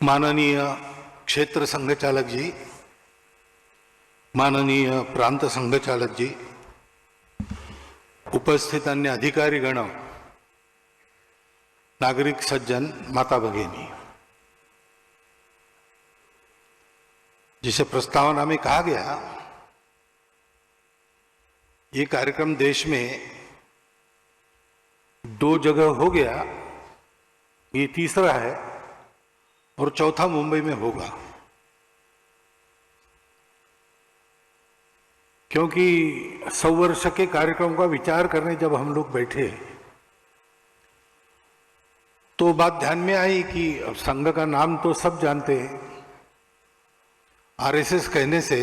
माननीय क्षेत्र संघचालक जी, माननीय प्रांत संघचालक जी, उपस्थित अन्य अधिकारीगण, नागरिक सज्जन, माता भगिनी, जिसे प्रस्तावना में कहा गया, ये कार्यक्रम देश में 2 जगह हो गया, ये तीसरा है और चौथा मुंबई में होगा। क्योंकि 100 वर्ष के कार्यक्रम का विचार करने जब हम लोग बैठे तो बात ध्यान में आई कि अब संघ का नाम तो सब जानते हैं, आरएसएस कहने से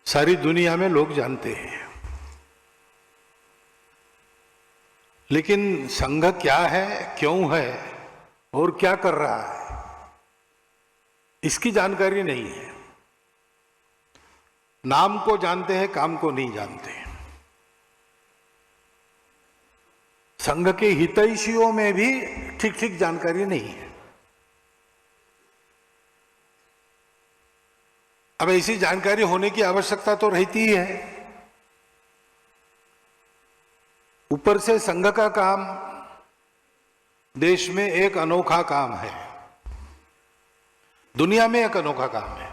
सारी दुनिया में लोग जानते हैं, लेकिन संघ क्या है, क्यों है और क्या कर रहा है, इसकी जानकारी नहीं है। नाम को जानते हैं, काम को नहीं जानते। संघ के हितैषियों में भी ठीक ठीक जानकारी नहीं है। अब ऐसी जानकारी होने की आवश्यकता तो रहती ही है। ऊपर से संघ का काम देश में एक अनोखा काम है, दुनिया में एक अनोखा काम है।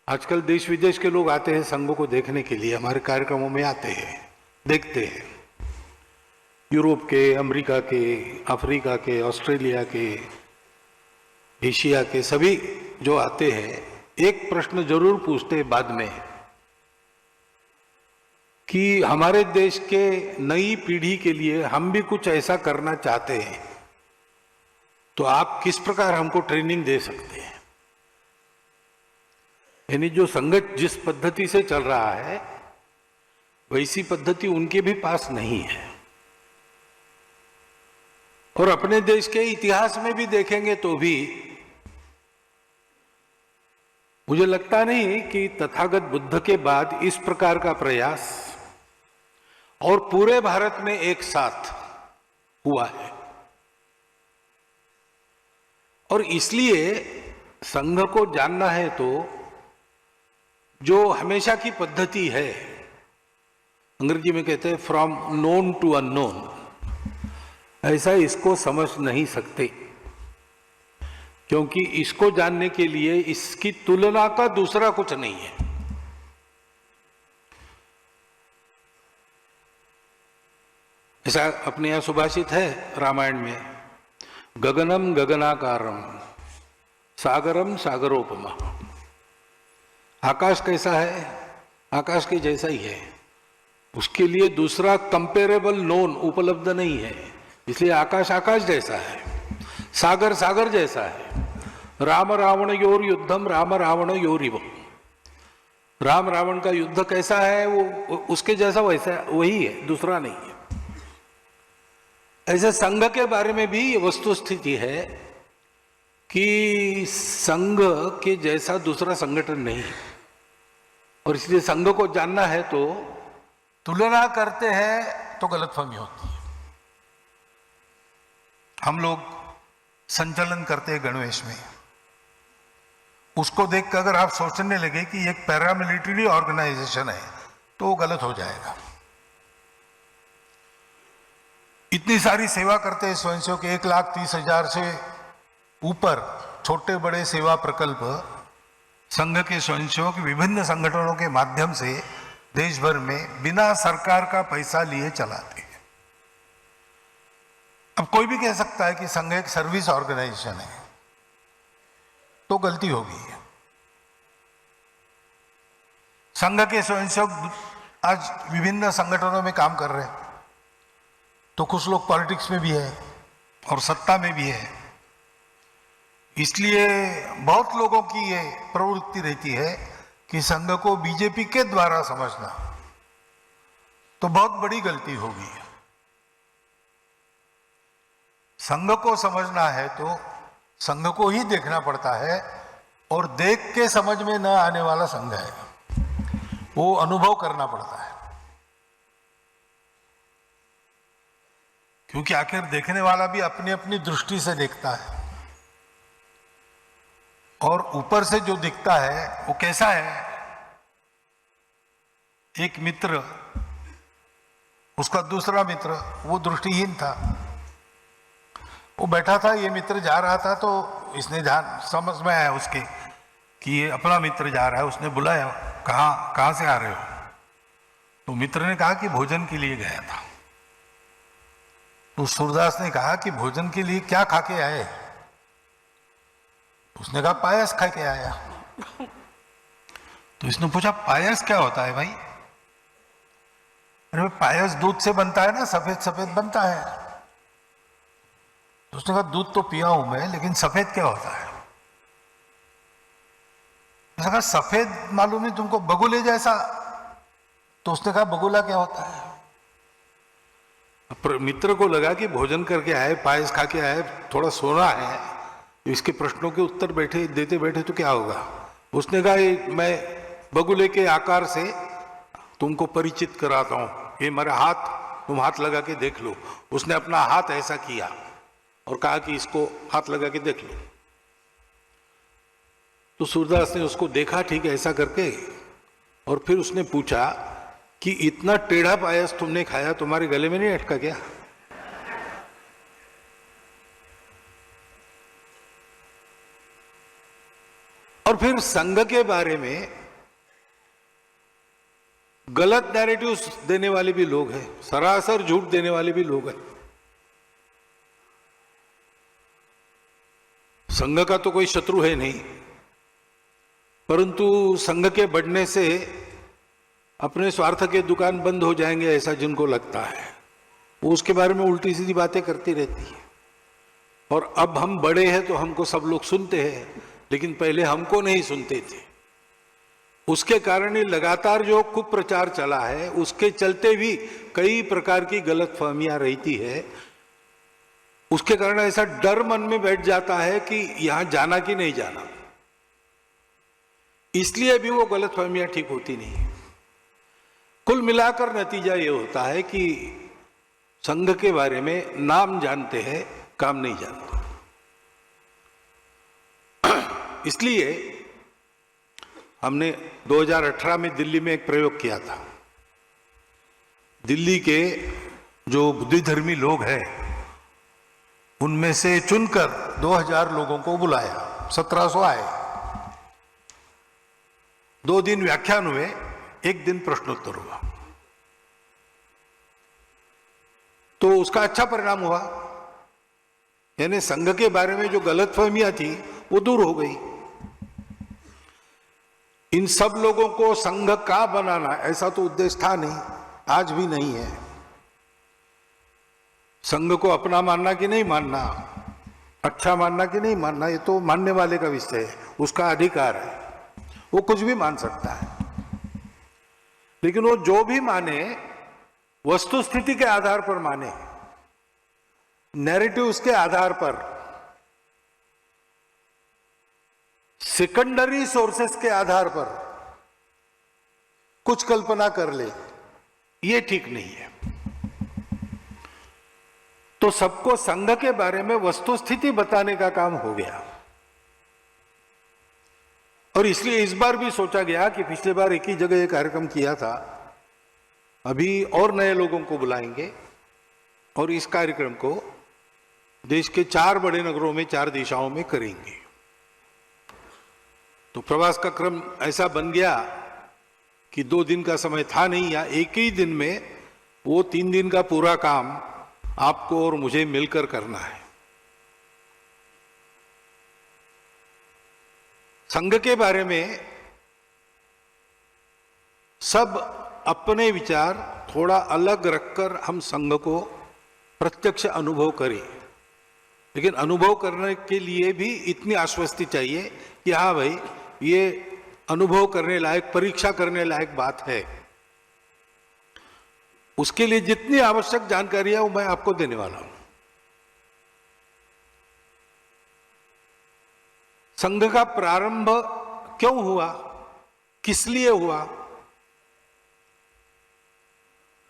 आजकल देश विदेश के लोग आते हैं संघ को देखने के लिए, हमारे कार्यक्रमों में आते हैं, देखते हैं। यूरोप के, अमेरिका के, अफ्रीका के, ऑस्ट्रेलिया के, एशिया के सभी जो आते हैं, एक प्रश्न जरूर पूछते हैं बाद में कि हमारे देश के नई पीढ़ी के लिए हम भी कुछ ऐसा करना चाहते हैं, तो आप किस प्रकार हमको ट्रेनिंग दे सकते हैं। यानी जो संघ जिस पद्धति से चल रहा है वैसी पद्धति उनके भी पास नहीं है। और अपने देश के इतिहास में भी देखेंगे तो भी मुझे लगता नहीं कि तथागत बुद्ध के बाद इस प्रकार का प्रयास और पूरे भारत में एक साथ हुआ है। और इसलिए संघ को जानना है तो जो हमेशा की पद्धति है, अंग्रेजी में कहते हैं फ्रॉम नोन टू अननोन, ऐसा इसको समझ नहीं सकते, क्योंकि इसको जानने के लिए इसकी तुलना का दूसरा कुछ नहीं है। ऐसा अपने यहां सुभाषित है रामायण में, गगनम गगनाकारम सागरम सागरोपमा। आकाश कैसा है, आकाश के जैसा ही है, उसके लिए दूसरा कंपेरेबल नोन उपलब्ध नहीं है, इसलिए आकाश आकाश जैसा है, सागर सागर जैसा है। राम रावण योर युद्धम राम रावण योरिव, राम रावण का युद्ध कैसा है वो उसके जैसा वैसा वही है, दूसरा नहीं है। ऐसे संघ के बारे में भी ये वस्तु स्थिति है कि संघ के जैसा दूसरा संगठन नहीं है। और इसलिए संघ को जानना है तो तुलना करते हैं तो गलतफहमी होती है। हम लोग संचालन करते हैं गणवेश में, उसको देखकर अगर आप सोचने लगे कि एक पैरामिलिट्री ऑर्गेनाइजेशन है तो गलत हो जाएगा। इतनी सारी सेवा करते हैं स्वयंसेवक, 1,30,000 से ऊपर छोटे बड़े सेवा प्रकल्प संघ के स्वयंसेवक विभिन्न संगठनों के माध्यम से देश भर में बिना सरकार का पैसा लिए चलाते हैं। अब कोई भी कह सकता है कि संघ एक सर्विस ऑर्गेनाइजेशन है, तो गलती होगी। संघ के स्वयंसेवक आज विभिन्न संगठनों में काम कर रहे हैं, तो कुछ लोग पॉलिटिक्स में भी है और सत्ता में भी है। इसलिए बहुत लोगों की ये प्रवृत्ति रहती है कि संघ को बीजेपी के द्वारा समझना, तो बहुत बड़ी गलती होगी। संघ को समझना है तो संघ को ही देखना पड़ता है, और देख के समझ में न आने वाला संघ है, वो अनुभव करना पड़ता है। क्योंकि आखिर देखने वाला भी अपनी अपनी दृष्टि से देखता है। और ऊपर से जो दिखता है वो कैसा है? एक मित्र, उसका दूसरा मित्र, वो दृष्टिहीन था, वो बैठा था, ये मित्र जा रहा था, तो इसने ध्यान समझ में आया उसके कि ये अपना मित्र जा रहा है। उसने बुलाया, कहाँ से आ रहे हो? तो मित्र ने कहा कि भोजन के लिए गया था। तो सूरदास ने कहा कि भोजन के लिए क्या खा के आए? उसने कहा पायस खा के आया। तो इसने पूछा पायस क्या होता है भाई? अरे पायस दूध से बनता है ना, सफेद सफेद बनता है। तो उसने कहा दूध तो पिया हूं मैं, लेकिन सफेद क्या होता है? उसने कहा सफेद मालूम नहीं तुमको, बगुले जैसा। तो उसने कहा बगुला क्या होता है? मित्र को लगा कि भोजन करके आए, पायस खा के आए, थोड़ा सोना है, इसके प्रश्नों के उत्तर देते बैठे तो क्या होगा। उसने कहा मैं बगुले के आकार से तुमको परिचित कराता हूं, ये मेरा हाथ, तुम हाथ लगा के देख लो। उसने अपना हाथ ऐसा किया और कहा कि इसको हाथ लगा के देख लो। तो सूरदास ने उसको देखा, ठीक है, ऐसा करके, और फिर उसने पूछा कि इतना टेढ़ा पायस तुमने खाया, तुम्हारे गले में नहीं अटका क्या? और फिर संघ के बारे में गलत नैरेटिव्स देने वाले भी लोग हैं, सरासर झूठ देने वाले भी लोग हैं। संघ का तो कोई शत्रु है नहीं, परंतु संघ के बढ़ने से अपने स्वार्थ के दुकान बंद हो जाएंगे, ऐसा जिनको लगता है, वो उसके बारे में उल्टी सीधी बातें करती रहती है। और अब हम बड़े हैं तो हमको सब लोग सुनते हैं, लेकिन पहले हमको नहीं सुनते थे। उसके कारण ही लगातार जो कुप्रचार चला है, उसके चलते भी कई प्रकार की गलतफहमियां रहती है। उसके कारण ऐसा डर मन में बैठ जाता है कि यहां जाना कि नहीं जाना, इसलिए भी वो गलतफहमियां ठीक होती नहीं। कुल मिलाकर नतीजा ये होता है कि संघ के बारे में नाम जानते हैं, काम नहीं जानते। इसलिए हमने 2018 में दिल्ली में एक प्रयोग किया था। दिल्ली के जो बुद्धिधर्मी लोग हैं उनमें से चुनकर 2000 लोगों को बुलाया, 1700 आए। 2 दिन व्याख्यान हुए, 1 दिन प्रश्नोत्तर हुआ। तो उसका अच्छा परिणाम हुआ, यानी संघ के बारे में जो गलतफहमियां थी वो दूर हो गई। इन सब लोगों को संघ का बनाना ऐसा तो उद्देश्य था नहीं, आज भी नहीं है। संघ को अपना मानना कि नहीं मानना, अच्छा मानना कि नहीं मानना, ये तो मानने वाले का विषय है, उसका अधिकार है, वो कुछ भी मान सकता है। लेकिन वो जो भी माने वस्तु स्थिति के आधार पर माने, नैरेटिव्स के आधार पर, सेकेंडरी सोर्सेस के आधार पर कुछ कल्पना कर ले, ये ठीक नहीं है। तो सबको संघ के बारे में वस्तु स्थिति बताने का काम हो गया। और इसलिए इस बार भी सोचा गया कि पिछले बार एक ही जगह ये कार्यक्रम किया था, अभी और नए लोगों को बुलाएंगे और इस कार्यक्रम को देश के 4 बड़े नगरों में, 4 दिशाओं में करेंगे। तो प्रवास का क्रम ऐसा बन गया कि 2 दिन का समय था नहीं, या एक ही दिन में वो 3 दिन का पूरा काम आपको और मुझे मिलकर करना है। संघ के बारे में सब अपने विचार थोड़ा अलग रखकर हम संघ को प्रत्यक्ष अनुभव करें, लेकिन अनुभव करने के लिए भी इतनी आश्वस्ति चाहिए कि हाँ भाई, ये अनुभव करने लायक, परीक्षा करने लायक बात है। उसके लिए जितनी आवश्यक जानकारी है वो मैं आपको देने वाला हूं। संघ का प्रारंभ क्यों हुआ, किस लिए हुआ,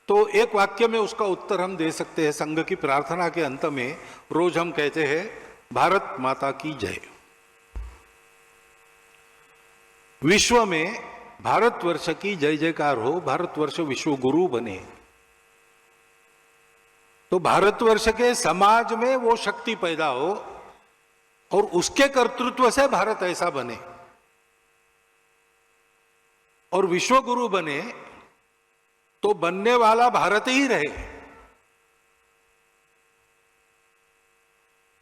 तो एक वाक्य में उसका उत्तर हम दे सकते हैं। संघ की प्रार्थना के अंत में रोज हम कहते हैं, भारत माता की जय। विश्व में भारतवर्ष की जय जयकार हो, भारतवर्ष विश्व गुरु बने, तो भारतवर्ष के समाज में वो शक्ति पैदा हो और उसके कर्तृत्व से भारत ऐसा बने और विश्व गुरु बने, तो बनने वाला भारत ही रहे।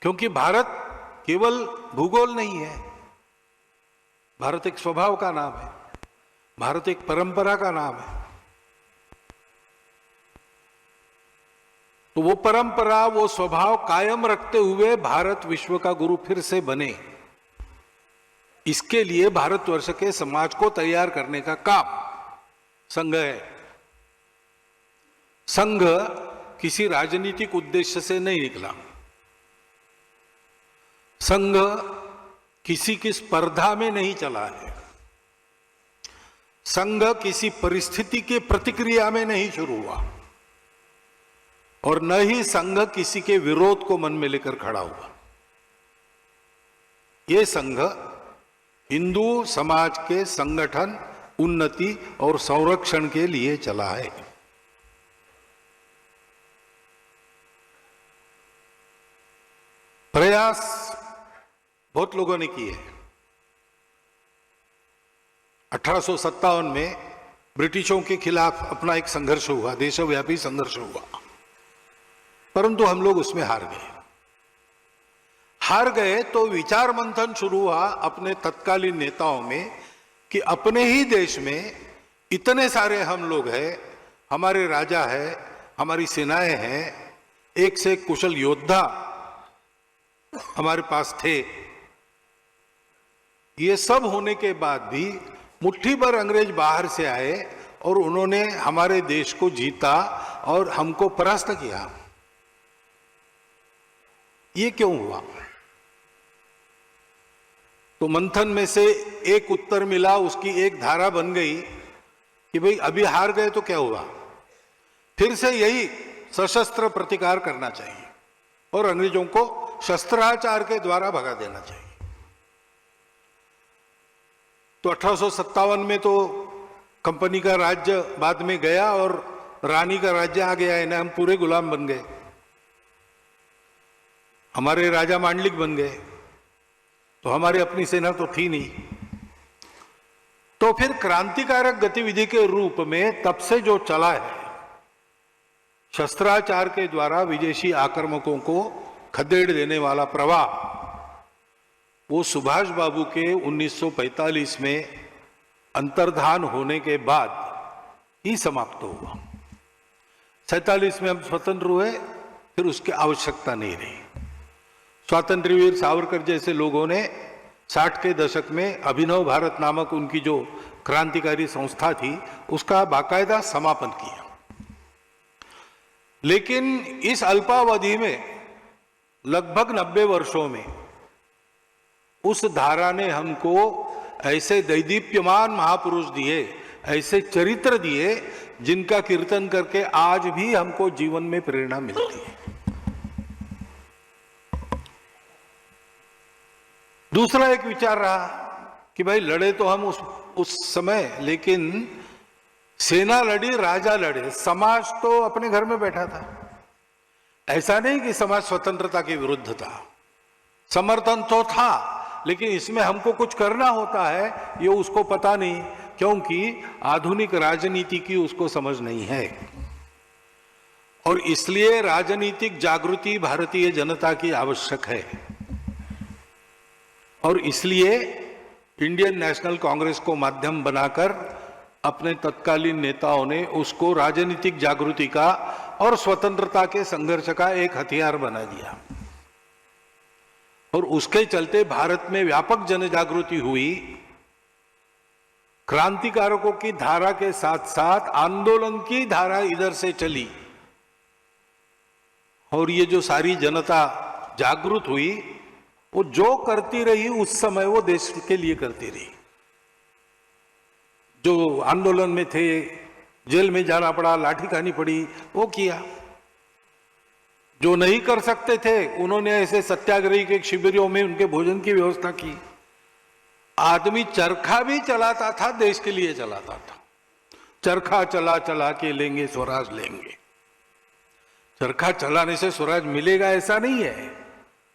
क्योंकि भारत केवल भूगोल नहीं है, भारत एक स्वभाव का नाम है, भारत एक परंपरा का नाम है। तो वो परंपरा, वो स्वभाव कायम रखते हुए भारत विश्व का गुरु फिर से बने, इसके लिए भारतवर्ष के समाज को तैयार करने का काम संघ है। संघ किसी राजनीतिक उद्देश्य से नहीं निकला, संघ किसी की स्पर्धा में नहीं चला है, संघ किसी परिस्थिति के प्रतिक्रिया में नहीं शुरू हुआ और न ही संघ किसी के विरोध को मन में लेकर खड़ा हुआ। यह संघ हिंदू समाज के संगठन, उन्नति और संरक्षण के लिए चला है। प्रयास बहुत लोगों ने किए। 1857 में ब्रिटिशों के खिलाफ अपना एक संघर्ष हुआ, देशव्यापी संघर्ष हुआ, परंतु हम लोग उसमें हार गए। तो विचार मंथन शुरू हुआ अपने तत्कालीन नेताओं में कि अपने ही देश में इतने सारे हम लोग हैं, हमारे राजा है, हमारी सेनाएं हैं, एक से एक कुशल योद्धा हमारे पास थे। ये सब होने के बाद भी मुट्ठी भर अंग्रेज बाहर से आए और उन्होंने हमारे देश को जीता और हमको परास्त किया। ये क्यों हुआ? तो मंथन में से एक उत्तर मिला, उसकी एक धारा बन गई कि भाई अभी हार गए तो क्या हुआ, फिर से यही सशस्त्र प्रतिकार करना चाहिए और अंग्रेजों को शस्त्राचार के द्वारा भगा देना चाहिए। तो 1857 में तो कंपनी का राज्य बाद में गया और रानी का राज्य आ गया है ना, हम पूरे गुलाम बन गए, हमारे राजा मांडलिक बन गए, तो हमारी अपनी सेना तो थी नहीं। तो फिर क्रांतिकारक गतिविधि के रूप में तब से जो चला है, शस्त्राचार के द्वारा विदेशी आक्रमकों को खदेड़ देने वाला प्रवाह, वो सुभाष बाबू के 1945 में अंतर्धान होने के बाद ही समाप्त हुआ। 47 में हम स्वतंत्र हुए, फिर उसकी आवश्यकता नहीं रही। स्वातंत्र्य वीर सावरकर जैसे लोगों ने 60 के दशक में अभिनव भारत नामक उनकी जो क्रांतिकारी संस्था थी, उसका बाकायदा समापन किया। लेकिन इस अल्पावधि में लगभग 90 वर्षों में उस धारा ने हमको ऐसे दैदीप्यमान महापुरुष दिए, ऐसे चरित्र दिए, जिनका कीर्तन करके आज भी हमको जीवन में प्रेरणा मिलती है। दूसरा एक विचार रहा कि भाई लड़े तो हम उस समय, लेकिन सेना लड़ी, राजा लड़े, समाज तो अपने घर में बैठा था। ऐसा नहीं कि समाज स्वतंत्रता के विरुद्ध था, समर्थन तो था, लेकिन इसमें हमको कुछ करना होता है ये उसको पता नहीं, क्योंकि आधुनिक राजनीति की उसको समझ नहीं है। और इसलिए राजनीतिक जागृति भारतीय जनता की आवश्यक है। और इसलिए इंडियन नेशनल कांग्रेस को माध्यम बनाकर अपने तत्कालीन नेताओं ने उसको राजनीतिक जागृति का और स्वतंत्रता के संघर्ष का एक हथियार बना दिया। और उसके चलते भारत में व्यापक जन जागृति हुई। क्रांतिकारकों की धारा के साथ साथ आंदोलन की धारा इधर से चली और ये जो सारी जनता जागृत हुई, वो जो करती रही उस समय वो देश के लिए करती रही। जो आंदोलन में थे, जेल में जाना पड़ा, लाठी खानी पड़ी, वो किया। जो नहीं कर सकते थे उन्होंने ऐसे सत्याग्रही के शिविरों में उनके भोजन की व्यवस्था की। आदमी चरखा भी चलाता था, देश के लिए चलाता था। चरखा चला चला के लेंगे स्वराज लेंगे। चरखा चलाने से स्वराज मिलेगा ऐसा नहीं है,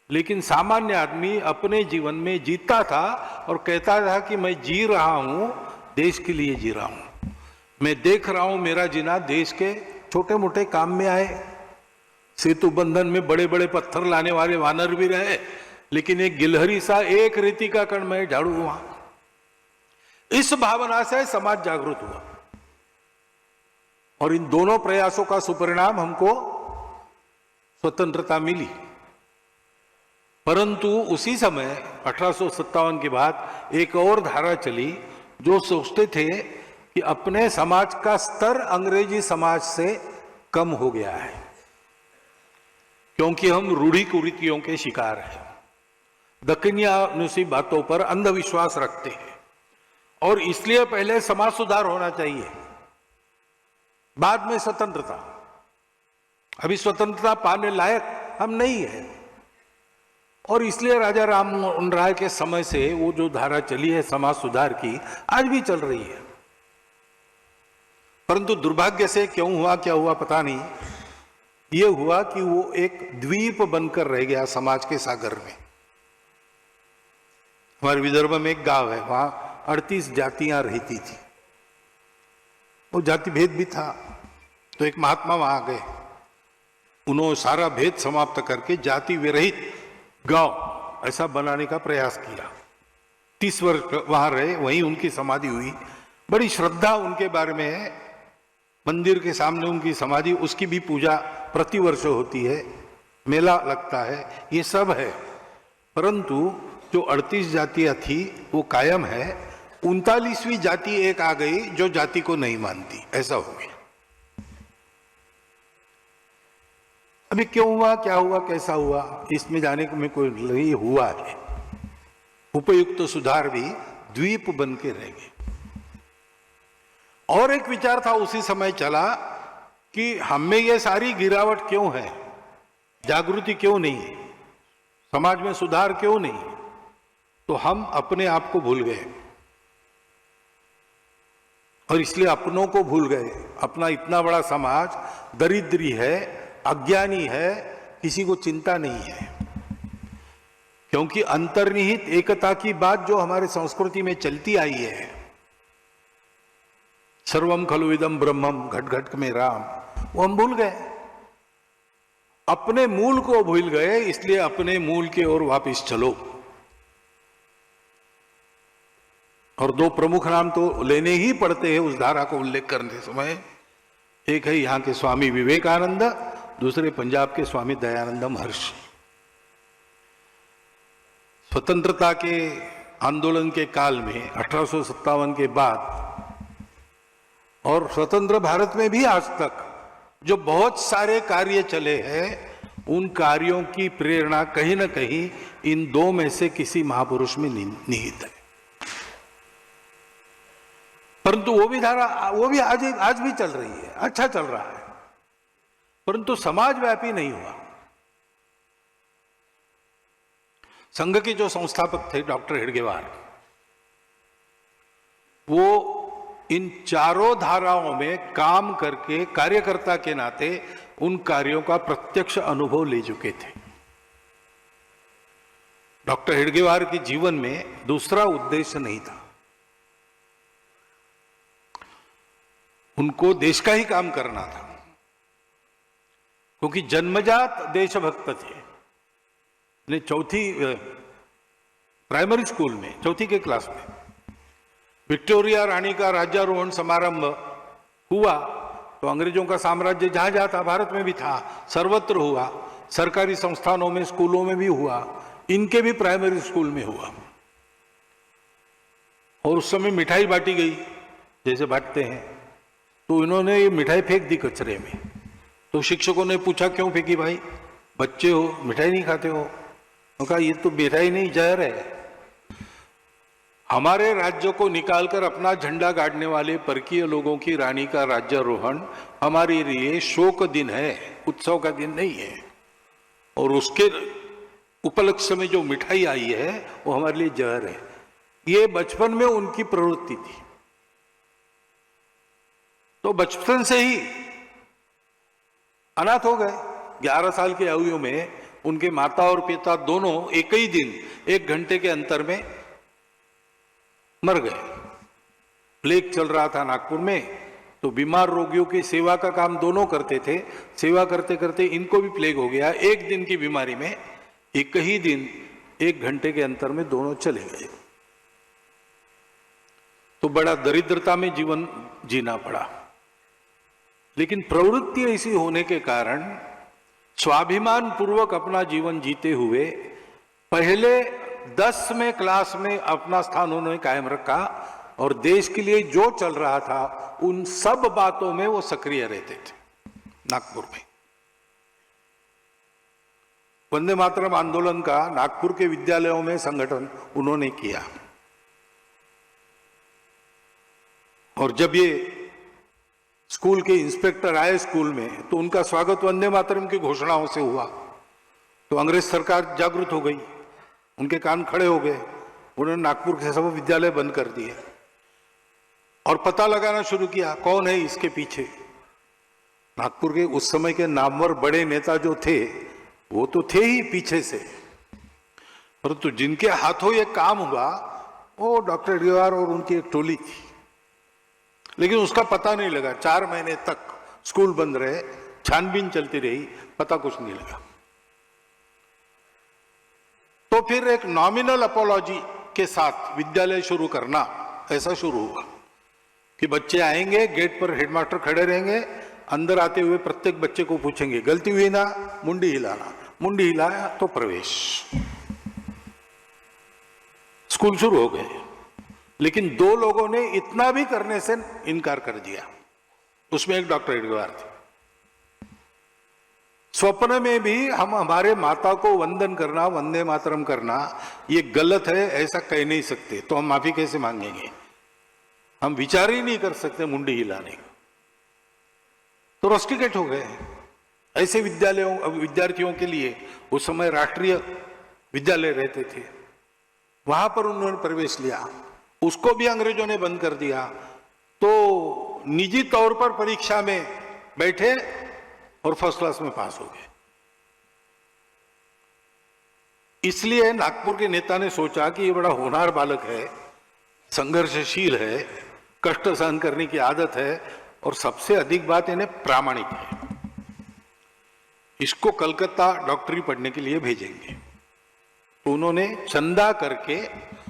लेकिन सामान्य आदमी अपने जीवन में जीता था और कहता था कि मैं जी रहा हूं, देश के लिए जी रहा हूं। मैं देख रहा हूं मेरा जीना देश के छोटे मोटे काम में आए। सेतु बंधन में बड़े बड़े पत्थर लाने वाले वानर भी रहे, लेकिन एक गिलहरी सा एक रेती का कण में झाड़ू हुआ। इस भावना से समाज जागृत हुआ और इन दोनों प्रयासों का सुपरिणाम हमको स्वतंत्रता मिली। परंतु उसी समय 1857 के बाद एक और धारा चली जो सोचते थे कि अपने समाज का स्तर अंग्रेजी समाज से कम हो गया है, क्योंकि हम रूढ़ी कुरीतियों के शिकार हैं, दक्षिणानुसी बातों पर अंधविश्वास रखते हैं और इसलिए पहले समाज सुधार होना चाहिए, बाद में स्वतंत्रता। अभी स्वतंत्रता पाने लायक हम नहीं है और इसलिए राजा राम मोहन राय के समय से वो जो धारा चली है समाज सुधार की, आज भी चल रही है। परंतु दुर्भाग्य से क्यों हुआ, क्या हुआ पता नहीं, ये हुआ कि वो एक द्वीप बनकर रह गया समाज के सागर में। हमारे विदर्भ में एक गांव है, वहां 38 जातियां रहती थी। वो जाति भेद भी था, तो एक महात्मा वहां गए, उन्होंने सारा भेद समाप्त करके जाति विरहित गांव ऐसा बनाने का प्रयास किया। 30 वर्ष वहां रहे, वहीं उनकी समाधि हुई। बड़ी श्रद्धा उनके बारे में है, मंदिर के सामने उनकी समाधि, उसकी भी पूजा प्रतिवर्ष होती है, मेला लगता है, ये सब है। परंतु जो 38 जातियां थी वो कायम है। 39वीं जाति एक आ गई जो जाति को नहीं मानती, ऐसा हो गया। अभी क्यों हुआ, क्या हुआ, कैसा हुआ, इसमें जाने को में कोई नहीं, हुआ है। उपयुक्त सुधार भी द्वीप बन के रह गए। और एक विचार था उसी समय चला कि हमें ये सारी गिरावट क्यों है, जागृति क्यों नहीं है, समाज में सुधार क्यों नहीं, तो हम अपने आप को भूल गए और इसलिए अपनों को भूल गए। अपना इतना बड़ा समाज दरिद्री है, अज्ञानी है, किसी को चिंता नहीं है, क्योंकि अंतर्निहित एकता की बात जो हमारे संस्कृति में चलती आई है, सर्वम खलु इदम ब्रह्मम, घट घट में राम, वो हम भूल गए। अपने मूल को भूल गए, इसलिए अपने मूल की ओर वापस चलो। और दो प्रमुख नाम तो लेने ही पड़ते हैं उस धारा को उल्लेख करने समय। एक है यहां के स्वामी विवेकानंद, दूसरे पंजाब के स्वामी दयानंद महर्षि। स्वतंत्रता के आंदोलन के काल में 1857 के बाद और स्वतंत्र भारत में भी आज तक जो बहुत सारे कार्य चले हैं, उन कार्यों की प्रेरणा कहीं ना कहीं इन दो में से किसी महापुरुष में निहित है। परंतु वो भी धारा, वो भी आज भी चल रही है, अच्छा चल रहा है, परंतु समाजव्यापी नहीं हुआ। संघ के जो संस्थापक थे डॉक्टर हेडगेवार, वो इन चारों धाराओं में काम करके कार्यकर्ता के नाते उन कार्यों का प्रत्यक्ष अनुभव ले चुके थे। डॉक्टर हेडगेवार के जीवन में दूसरा उद्देश्य नहीं था, उनको देश का ही काम करना था, क्योंकि जन्मजात देशभक्त थे। चौथी प्राइमरी स्कूल में, चौथी के क्लास में विक्टोरिया रानी का राज्यारोहण समारंभ हुआ तो अंग्रेजों का साम्राज्य जहां जहां था, भारत में भी था, सर्वत्र हुआ, सरकारी संस्थानों में, स्कूलों में भी हुआ, इनके भी प्राइमरी स्कूल में हुआ। और उस समय मिठाई बांटी गई जैसे बांटते हैं, तो इन्होंने ये मिठाई फेंक दी कचरे में। तो शिक्षकों ने पूछा क्यों फेंकी भाई, बच्चे हो, मिठाई नहीं खाते हो? तो कहा ये तो मिठाई नहीं, जहर है। हमारे राज्य को निकालकर अपना झंडा गाड़ने वाले परकीय लोगों की रानी का राज्यारोहण हमारे लिए शोक दिन है, उत्सव का दिन नहीं है। और उसके उपलक्ष्य में जो मिठाई आई है वो हमारे लिए जहर है। ये बचपन में उनकी प्रवृत्ति थी। तो बचपन से ही अनाथ हो गए। 11 साल की आयु में उनके माता और पिता दोनों एक ही दिन 1 घंटे के अंतर में मर गए। प्लेग चल रहा था नागपुर में, तो बीमार रोगियों की सेवा का काम दोनों करते थे। सेवा करते करते इनको भी प्लेग हो गया। 1 दिन की बीमारी में एक ही दिन 1 घंटे के अंतर में दोनों चले गए। तो बड़ा दरिद्रता में जीवन जीना पड़ा। लेकिन प्रवृत्ति ऐसी होने के कारण स्वाभिमान पूर्वक अपना जीवन जीते हुए पहले 10वें क्लास में अपना स्थान उन्होंने कायम रखा और देश के लिए जो चल रहा था उन सब बातों में वो सक्रिय रहते थे। नागपुर में वंदे मातरम आंदोलन का नागपुर के विद्यालयों में संगठन उन्होंने किया। और जब ये स्कूल के इंस्पेक्टर आए स्कूल में तो उनका स्वागत वंदे मातरम की घोषणाओं से हुआ। तो अंग्रेज सरकार जागृत हो गई, उनके कान खड़े हो गए। उन्होंने नागपुर के सब विद्यालय बंद कर दिए और पता लगाना शुरू किया कौन है इसके पीछे। नागपुर के उस समय के नामवर बड़े नेता जो थे वो तो थे ही पीछे से, परंतु जिनके हाथों ये काम हुआ वो डॉक्टर एडगवार और उनकी एक टोली थी। लेकिन उसका पता नहीं लगा। 4 महीने तक स्कूल बंद रहे, छानबीन चलती रही, पता कुछ नहीं लगा। तो फिर एक नॉमिनल अपोलॉजी के साथ विद्यालय शुरू करना ऐसा शुरू हुआ कि बच्चे आएंगे, गेट पर हेडमास्टर खड़े रहेंगे, अंदर आते हुए प्रत्येक बच्चे को पूछेंगे गलती हुई ना, मुंडी हिलाना, मुंडी हिलाया तो प्रवेश। स्कूल शुरू हो गए। लेकिन 2 लोगों ने इतना भी करने से इनकार कर दिया। उसमें एक डॉक्टर एडगवार थे। स्वप्न में भी हम हमारे माता को वंदन करना, वंदे मातरम करना ये गलत है ऐसा कह नहीं सकते, तो हम माफी कैसे मांगेंगे? हम विचार ही नहीं कर सकते मुंडी हिलाने का। तो रस्टिकेट हो गए। ऐसे विद्यार्थियों के लिए उस समय राष्ट्रीय विद्यालय रहते थे, वहां पर उन्होंने प्रवेश लिया। उसको भी अंग्रेजों ने बंद कर दिया। तो निजी तौर पर परीक्षा में बैठे और फर्स्ट क्लास में पास हो गए। इसलिए नागपुर के नेता ने सोचा कि ये बड़ा होनहार बालक है, संघर्षशील है, कष्ट सहन करने की आदत है और सबसे अधिक बात इन्हें प्रामाणिक है। इसको कलकत्ता डॉक्टरी पढ़ने के लिए भेजेंगे। तो उन्होंने चंदा करके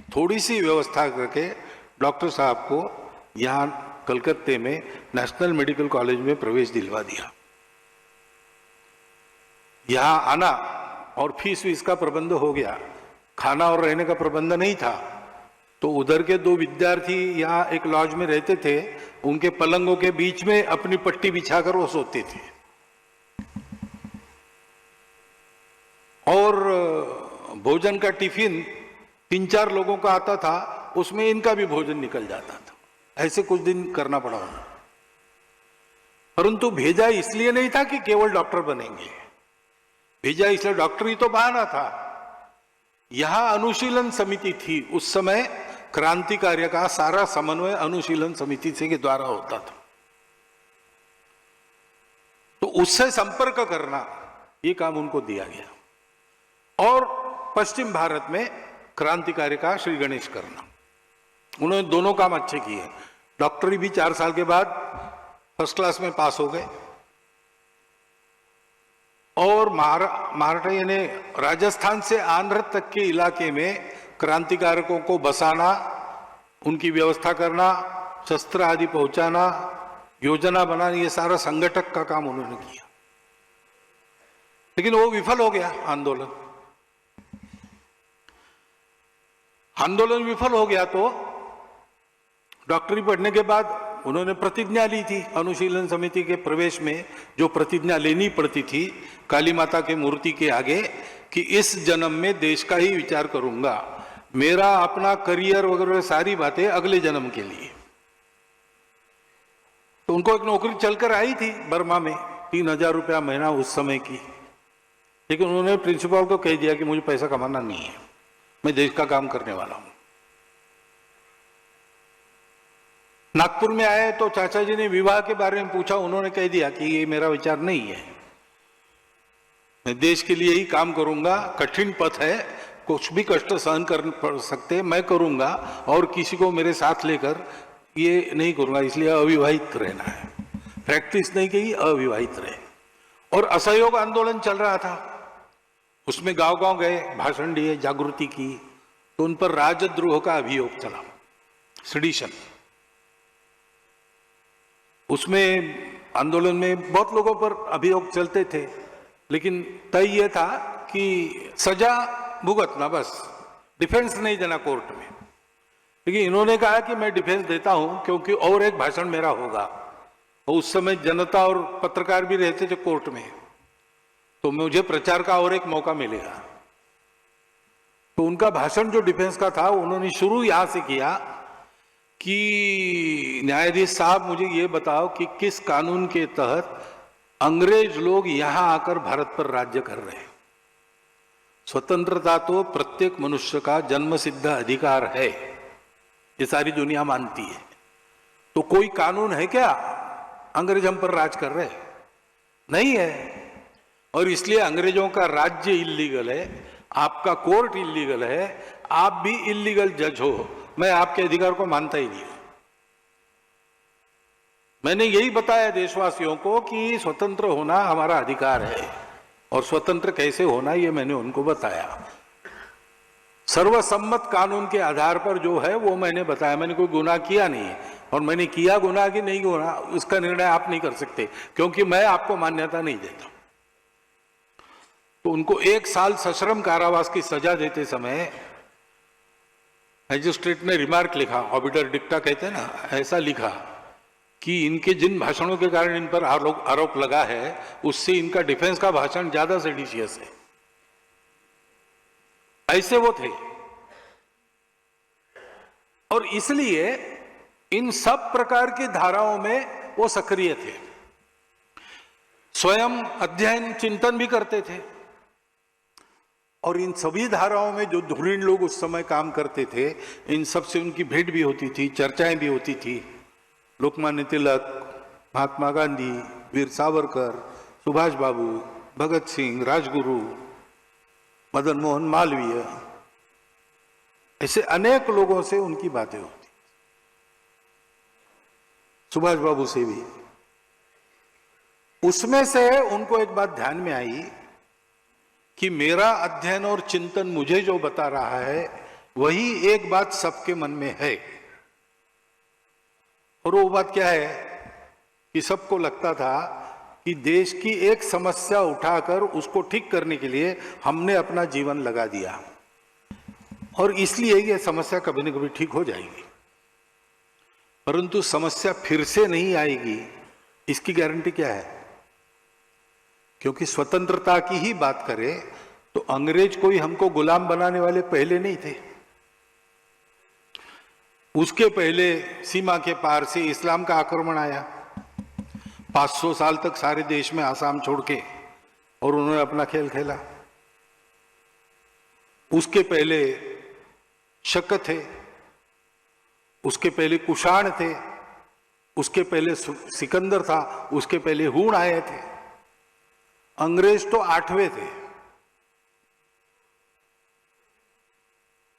थोड़ी सी व्यवस्था करके डॉक्टर साहब को यहाँ कलकत्ते में नेशनल मेडिकल कॉलेज में प्रवेश दिलवा दिया। यहाँ आना और फीस वीस का प्रबंध हो गया, खाना और रहने का प्रबंध नहीं था। तो उधर के 2 विद्यार्थी यहाँ एक लॉज में रहते थे, उनके पलंगों के बीच में अपनी पट्टी बिछाकर वो सोते थे। और भोजन का टिफिन 3-4 लोगों का आता था, उसमें इनका भी भोजन निकल जाता था। ऐसे कुछ दिन करना पड़ा उन्हें। परंतु भेजा इसलिए नहीं था कि केवल डॉक्टर बनेंगे, भेजा इसलिए डॉक्टरी तो बहाना था। यहां अनुशीलन समिति थी उस समय, क्रांति कार्य का सारा समन्वय अनुशीलन समिति से के द्वारा होता था। तो उससे संपर्क करना ये काम उनको दिया गया। और पश्चिम भारत में क्रांति कार्य का श्री गणेश करना। उन्होंने दोनों काम अच्छे किए। डॉक्टरी भी 4 साल के बाद फर्स्ट क्लास में पास हो गए। और महाराष्ट्र यानी राजस्थान से आंध्र तक के इलाके में क्रांतिकारकों को बसाना, उनकी व्यवस्था करना, शस्त्र आदि पहुंचाना, योजना बनाना, ये सारा संगठक का काम उन्होंने किया। लेकिन वो विफल हो गया आंदोलन। आंदोलन विफल हो गया तो डॉक्टरी पढ़ने के बाद उन्होंने प्रतिज्ञा ली थी अनुशीलन समिति के प्रवेश में, जो प्रतिज्ञा लेनी पड़ती थी काली माता के मूर्ति के आगे कि इस जन्म में देश का ही विचार करूंगा, मेरा अपना करियर वगैरह सारी बातें अगले जन्म के लिए। तो उनको एक नौकरी चलकर आई थी बर्मा में, 3000 रुपया महीना उस समय की। लेकिन उन्होंने प्रिंसिपल को कह दिया कि मुझे पैसा कमाना नहीं है, मैं देश का काम करने वाला हूं। नागपुर में आए तो चाचा जी ने विवाह के बारे में पूछा, उन्होंने कह दिया कि ये मेरा विचार नहीं है, मैं देश के लिए ही काम करूंगा, कठिन पथ है, कुछ भी कष्ट सहन कर सकते मैं करूंगा, और किसी को मेरे साथ लेकर ये नहीं करूंगा, इसलिए अविवाहित रहना है, प्रैक्टिस नहीं की, अविवाहित रहे। और असहयोग आंदोलन चल रहा था, उसमें गांव गांव गए, भाषण दिए, जागृति की, तो उन पर राजद्रोह का अभियोग चला, सेडिशन। उसमें आंदोलन में बहुत लोगों पर अभियोग चलते थे, लेकिन तय यह था कि सजा भुगतना, बस डिफेंस नहीं देना कोर्ट में। लेकिन इन्होंने कहा कि मैं डिफेंस देता हूं क्योंकि और एक भाषण मेरा होगा, और उस समय जनता और पत्रकार भी रहते थे कोर्ट में, तो मुझे प्रचार का और एक मौका मिलेगा। तो उनका भाषण जो डिफेंस का था, उन्होंने शुरू यहां से किया कि न्यायाधीश साहब मुझे ये बताओ कि किस कानून के तहत अंग्रेज लोग यहां आकर भारत पर राज्य कर रहे हैं। स्वतंत्रता तो प्रत्येक मनुष्य का जन्मसिद्ध अधिकार है, ये सारी दुनिया मानती है, तो कोई कानून है क्या अंग्रेज हम पर राज कर रहे हैं? नहीं है। और इसलिए अंग्रेजों का राज्य इल्लीगल है, आपका कोर्ट इल्लीगल है, आप भी इल्लीगल जज हो, मैं आपके अधिकार को मानता ही नहीं हूं। मैंने यही बताया देशवासियों को कि स्वतंत्र होना हमारा अधिकार है, और स्वतंत्र कैसे होना ये मैंने उनको बताया। सर्वसम्मत कानून के आधार पर जो है वो मैंने बताया, मैंने कोई गुनाह किया नहीं है, और मैंने किया गुनाह कि नहीं गुनाह उसका निर्णय आप नहीं कर सकते, क्योंकि मैं आपको मान्यता नहीं देता। तो उनको 1 साल सश्रम कारावास की सजा देते समय मैजिस्ट्रेट ने रिमार्क लिखा, ऑबिटर डिक्टा कहते हैं ना, ऐसा लिखा कि इनके जिन भाषणों के कारण इन पर आरोप लगा है, उससे इनका डिफेंस का भाषण ज्यादा सेडिशियस है। ऐसे वो थे, और इसलिए इन सब प्रकार की धाराओं में वो सक्रिय थे। स्वयं अध्ययन चिंतन भी करते थे, और इन सभी धाराओं में जो धुरीण लोग उस समय काम करते थे, इन सब से उनकी भेंट भी होती थी, चर्चाएं भी होती थी। लोकमान्य तिलक, महात्मा गांधी, वीर सावरकर, सुभाष बाबू, भगत सिंह, राजगुरु, मदन मोहन मालवीय, ऐसे अनेक लोगों से उनकी बातें होती, सुभाष बाबू से भी। उसमें से उनको एक बात ध्यान में आई कि मेरा अध्ययन और चिंतन मुझे जो बता रहा है, वही एक बात सबके मन में है। और वो बात क्या है कि सबको लगता था कि देश की एक समस्या उठाकर उसको ठीक करने के लिए हमने अपना जीवन लगा दिया, और इसलिए ये समस्या कभी न कभी ठीक हो जाएगी। परंतु समस्या फिर से नहीं आएगी, इसकी गारंटी क्या है? क्योंकि स्वतंत्रता की ही बात करें तो अंग्रेज कोई हमको गुलाम बनाने वाले पहले नहीं थे। उसके पहले सीमा के पार से इस्लाम का आक्रमण आया, 500 साल तक सारे देश में आसाम छोड़ के, और उन्होंने अपना खेल खेला। उसके पहले शक थे, उसके पहले कुषाण थे, उसके पहले सिकंदर था, उसके पहले हूण आए थे। अंग्रेज तो 8वें थे।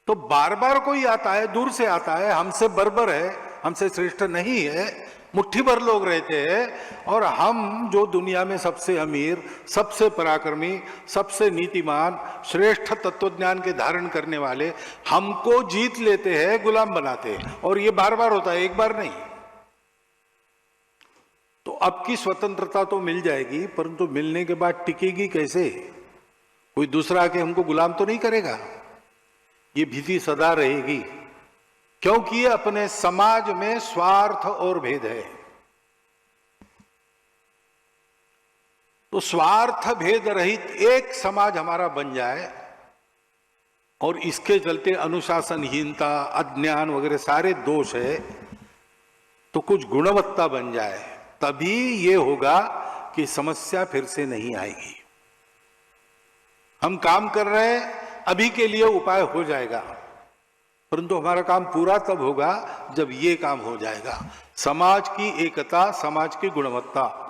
तो बार बार कोई आता है, दूर से आता है, हमसे बर्बर है, हमसे श्रेष्ठ नहीं है, मुट्ठी भर लोग रहते हैं, और हम जो दुनिया में सबसे अमीर, सबसे पराक्रमी, सबसे नीतिमान, श्रेष्ठ तत्वज्ञान के धारण करने वाले, हमको जीत लेते हैं, गुलाम बनाते हैं। और ये बार बार होता है, एक बार नहीं। तो अब की स्वतंत्रता तो मिल जाएगी, परंतु मिलने के बाद टिकेगी कैसे? कोई दूसरा आके हमको गुलाम तो नहीं करेगा, ये भीति सदा रहेगी, क्योंकि ये अपने समाज में स्वार्थ और भेद है। तो स्वार्थ भेद रहित एक समाज हमारा बन जाए, और इसके चलते अनुशासनहीनता, अज्ञान वगैरह सारे दोष है, तो कुछ गुणवत्ता बन जाए, तभी ये होगा कि समस्या फिर से नहीं आएगी। हम काम कर रहे हैं, अभी के लिए उपाय हो जाएगा, परंतु हमारा काम पूरा तब होगा जब ये काम हो जाएगा, समाज की एकता, समाज की गुणवत्ता।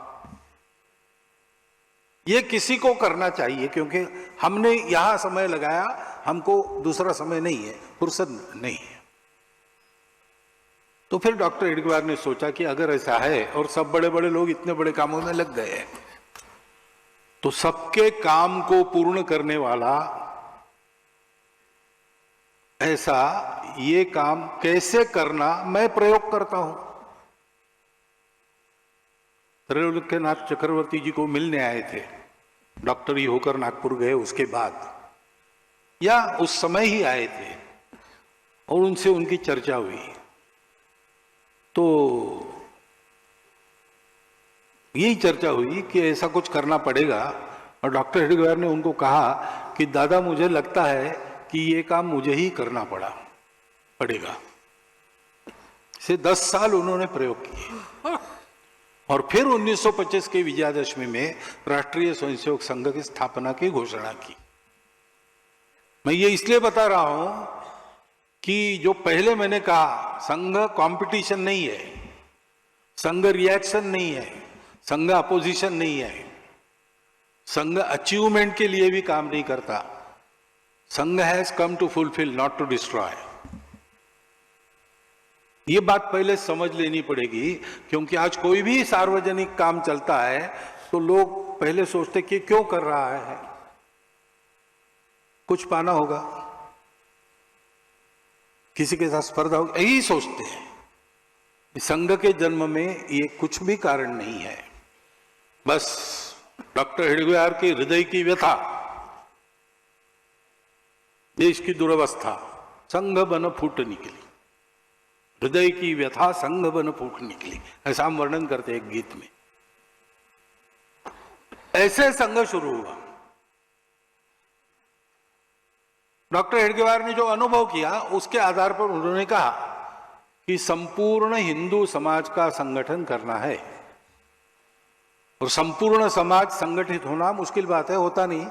ये किसी को करना चाहिए, क्योंकि हमने यहां समय लगाया, हमको दूसरा समय नहीं है, फुर्सत नहीं है। तो फिर डॉक्टर हेडगेवार ने सोचा कि अगर ऐसा है और सब बड़े बड़े लोग इतने बड़े कामों में लग गए हैं, तो सबके काम को पूर्ण करने वाला ऐसा ये काम कैसे करना, मैं प्रयोग करता हूं। त्रैलोक्यनाथ चक्रवर्ती जी को मिलने आए थे, डॉक्टरी होकर नागपुर गए उसके बाद, या उस समय ही आए थे, और उनसे उनकी चर्चा हुई। तो यही चर्चा हुई कि ऐसा कुछ करना पड़ेगा, और डॉक्टर हेडगेवार ने उनको कहा कि दादा मुझे लगता है कि ये काम मुझे ही करना पड़ेगा। से 10 साल उन्होंने प्रयोग किए, और फिर 1925 के विजयादशमी में राष्ट्रीय स्वयंसेवक संघ की स्थापना की घोषणा की। मैं ये इसलिए बता रहा हूं कि जो पहले मैंने कहा, संघ कंपटीशन नहीं है, संघ रिएक्शन नहीं है, संघ अपोजिशन नहीं है, संघ अचीवमेंट के लिए भी काम नहीं करता। Sangh has come to fulfil, not to destroy. ये बात पहले समझ लेनी पड़ेगी, क्योंकि आज कोई भी सार्वजनिक काम चलता है तो लोग पहले सोचते कि क्यों कर रहा है, कुछ पाना होगा, किसी के साथ स्पर्धा होगी, यही सोचते हैं। संघ के जन्म में ये कुछ भी कारण नहीं है, बस डॉक्टर हेडगेवार के हृदय की व्यथा, देश की दुर्वस्था, संघ बन फूट निकली, हृदय की व्यथा संघ बन फूट निकली, ऐसा हम वर्णन करते हैं एक गीत में। ऐसे संघ शुरू हुआ। डॉक्टर हेडगेवार ने जो अनुभव किया उसके आधार पर उन्होंने कहा कि संपूर्ण हिंदू समाज का संगठन करना है, और संपूर्ण समाज संगठित होना मुश्किल बात है, होता नहीं।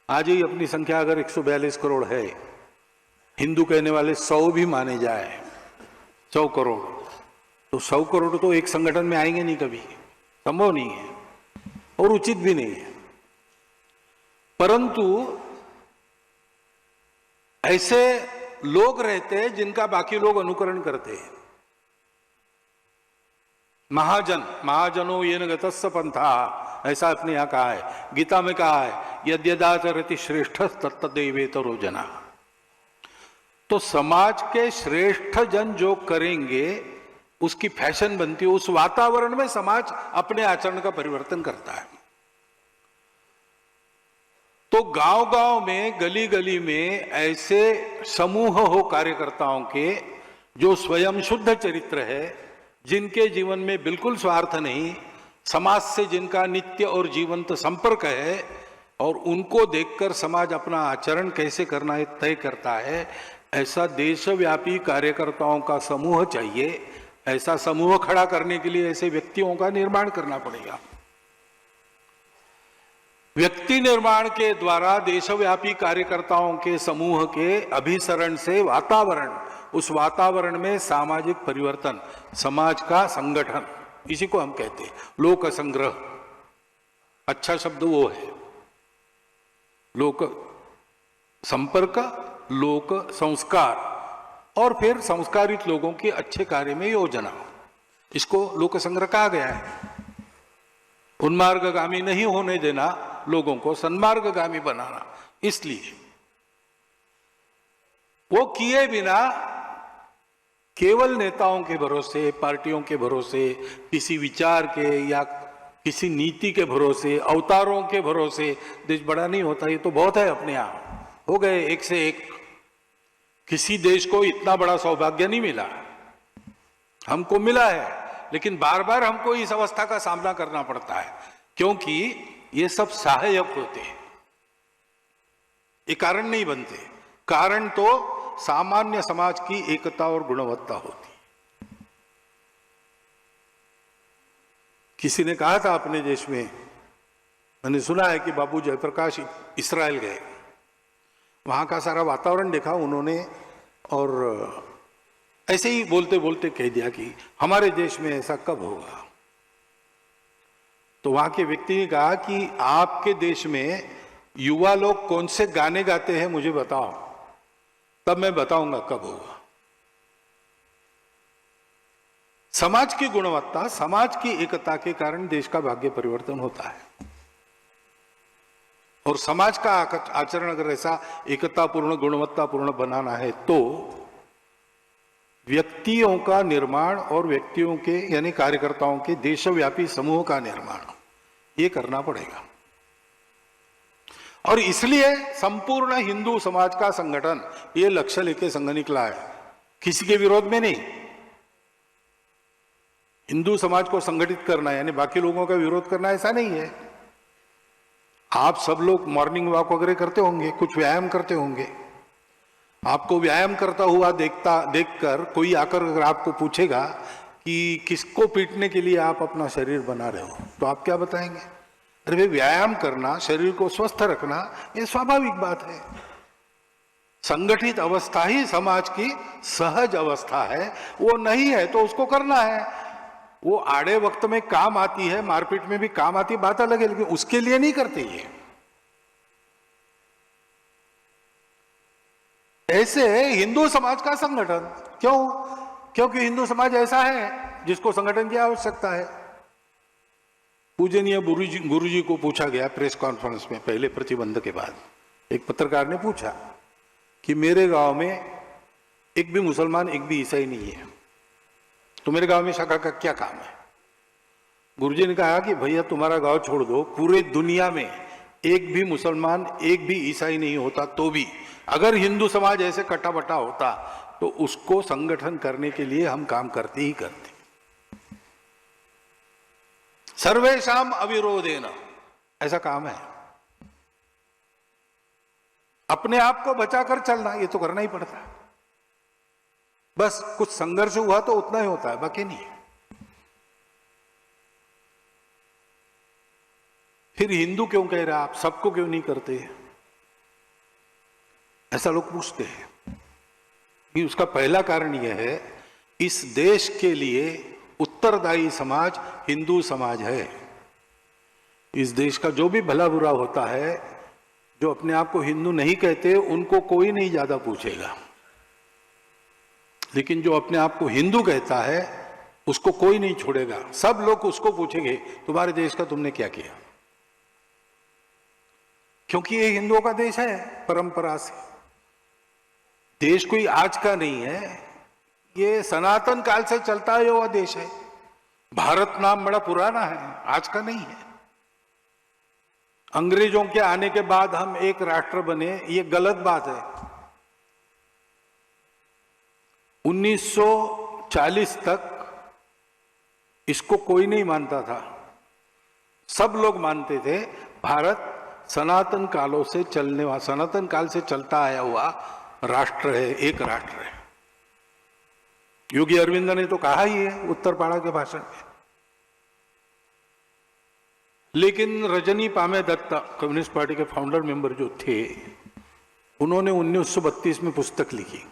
आज ही अपनी संख्या अगर 142 करोड़ है, हिंदू कहने वाले 100 भी माने जाए, 100 करोड़, तो 100 करोड़ तो एक संगठन में आएंगे नहीं, कभी संभव नहीं है और उचित भी नहीं है। परंतु ऐसे लोग रहते हैं जिनका बाकी लोग अनुकरण करते हैं। महाजनो येन गतस्स पंथा, ऐसा अपने यहां कहा है, गीता में कहा है, यद्यदाचरति श्रेष्ठ तत्तदेवेतरो जना। तो समाज के श्रेष्ठ जन जो करेंगे उसकी फैशन बनती है, उस वातावरण में समाज अपने आचरण का परिवर्तन करता है। तो गांव गांव में, गली गली में ऐसे समूह हो कार्यकर्ताओं के जो स्वयं शुद्ध चरित्र है, जिनके जीवन में बिल्कुल स्वार्थ नहीं, समाज से जिनका नित्य और जीवंत संपर्क है, और उनको देखकर समाज अपना आचरण कैसे करना है तय करता है। ऐसा देशव्यापी कार्यकर्ताओं का समूह चाहिए। ऐसा समूह खड़ा करने के लिए ऐसे व्यक्तियों का निर्माण करना पड़ेगा। व्यक्ति निर्माण के द्वारा देशव्यापी कार्यकर्ताओं के समूह के अभिसरण से वातावरण, उस वातावरण में सामाजिक परिवर्तन, समाज का संगठन, इसी को हम कहते हैं लोक संग्रह। अच्छा शब्द वो है, लोक संपर्क, लोक संस्कार, और फिर संस्कारित लोगों के अच्छे कार्य में योजना, इसको लोक संग्रह कहा गया है। उन्मार्गगामी नहीं होने देना, लोगों को सन्मार्गगामी बनाना। इसलिए वो किए बिना केवल नेताओं के भरोसे, पार्टियों के भरोसे, किसी विचार के या किसी नीति के भरोसे, अवतारों के भरोसे देश बड़ा नहीं होता। ये तो बहुत है, अपने आप हो गए एक से एक। किसी देश को इतना बड़ा सौभाग्य नहीं मिला, हमको मिला है, लेकिन बार बार हमको इस अवस्था का सामना करना पड़ता है, क्योंकि ये सब सहायक होते हैं, ये कारण नहीं बनते। कारण तो सामान्य समाज की एकता और गुणवत्ता होती। किसी ने कहा था अपने देश में, मैंने सुना है कि बाबू जयप्रकाश इस्राएल गए, वहां का सारा वातावरण देखा उन्होंने, और ऐसे ही बोलते बोलते कह दिया कि हमारे देश में ऐसा कब होगा। तो वहां के व्यक्ति ने कहा कि आपके देश में युवा लोग कौन से गाने गाते हैं मुझे बताओ, तब मैं बताऊंगा कब होगा। समाज की गुणवत्ता, समाज की एकता के कारण देश का भाग्य परिवर्तन होता है। और समाज का आचरण अगर ऐसा एकतापूर्ण, गुणवत्तापूर्ण बनाना है तो व्यक्तियों का निर्माण और व्यक्तियों के यानी कार्यकर्ताओं के देशव्यापी समूह का निर्माण ये करना पड़ेगा। और इसलिए संपूर्ण हिंदू समाज का संगठन ये लक्ष्य लेके संघ निकला है, किसी के विरोध में नहीं। हिंदू समाज को संगठित करना यानी बाकी लोगों का विरोध करना ऐसा नहीं है। आप सब लोग मॉर्निंग वॉक वगैरह करते होंगे, कुछ व्यायाम करते होंगे। आपको व्यायाम करता हुआ देखकर कोई आकर अगर आपको पूछेगा कि किसको पीटने के लिए आप अपना शरीर बना रहे हो, तो आप क्या बताएंगे? अरे भाई, व्यायाम करना, शरीर को स्वस्थ रखना ये स्वाभाविक बात है। संगठित अवस्था ही समाज की सहज अवस्था है, वो नहीं है तो उसको करना है। वो आड़े वक्त में काम आती है, मारपीट में भी काम आती है, बात अलग है, लेकिन उसके लिए नहीं करते ये। ऐसे हिंदू समाज का संगठन क्यों? क्योंकि हिंदू समाज ऐसा है जिसको संगठन की आवश्यकता है। पूजनीय गुरुजी को पूछा गया प्रेस कॉन्फ्रेंस में पहले प्रतिबंध के बाद, एक पत्रकार ने पूछा कि मेरे गांव में एक भी मुसलमान, एक भी ईसाई नहीं है, तो मेरे गांव में शाखा का क्या काम है? गुरुजी ने कहा कि भैया तुम्हारा गांव छोड़ दो, पूरे दुनिया में एक भी मुसलमान, एक भी ईसाई नहीं होता तो भी अगर हिंदू समाज ऐसे कट्टा बट्टा होता तो उसको संगठन करने के लिए हम काम करते ही करते। सर्वेशाम अविरोधेन ऐसा काम है। अपने आप को बचाकर चलना ये तो करना ही पड़ता है। बस कुछ संघर्ष हुआ तो उतना ही होता है, बाकी नहीं। फिर हिंदू क्यों कह रहा, आप सबको क्यों नहीं करते? ऐसा लोग पूछते हैं कि उसका पहला कारण यह है, इस देश के लिए उत्तरदायी समाज हिंदू समाज है। इस देश का जो भी भला बुरा होता है, जो अपने आप को हिंदू नहीं कहते उनको कोई नहीं ज्यादा पूछेगा, लेकिन जो अपने आप को हिंदू कहता है उसको कोई नहीं छोड़ेगा। सब लोग उसको पूछेंगे तुम्हारे देश का तुमने क्या किया, क्योंकि ये हिंदुओं का देश है परंपरा से। देश कोई आज का नहीं है, ये सनातन काल से चलता हुआ देश है। भारत नाम बड़ा पुराना है, आज का नहीं है। अंग्रेजों के आने के बाद हम एक राष्ट्र बने, ये गलत बात है। 1940 तक इसको कोई नहीं मानता था। सब लोग मानते थे भारत सनातन कालों से चलने वाला, सनातन काल से चलता आया हुआ राष्ट्र है, एक राष्ट्र है। योगी अरविंद ने तो कहा ही है उत्तरपाड़ा के भाषण में। लेकिन रजनी पामे दत्ता, कम्युनिस्ट पार्टी के फाउंडर मेंबर जो थे, उन्होंने 1932 में पुस्तक लिखी।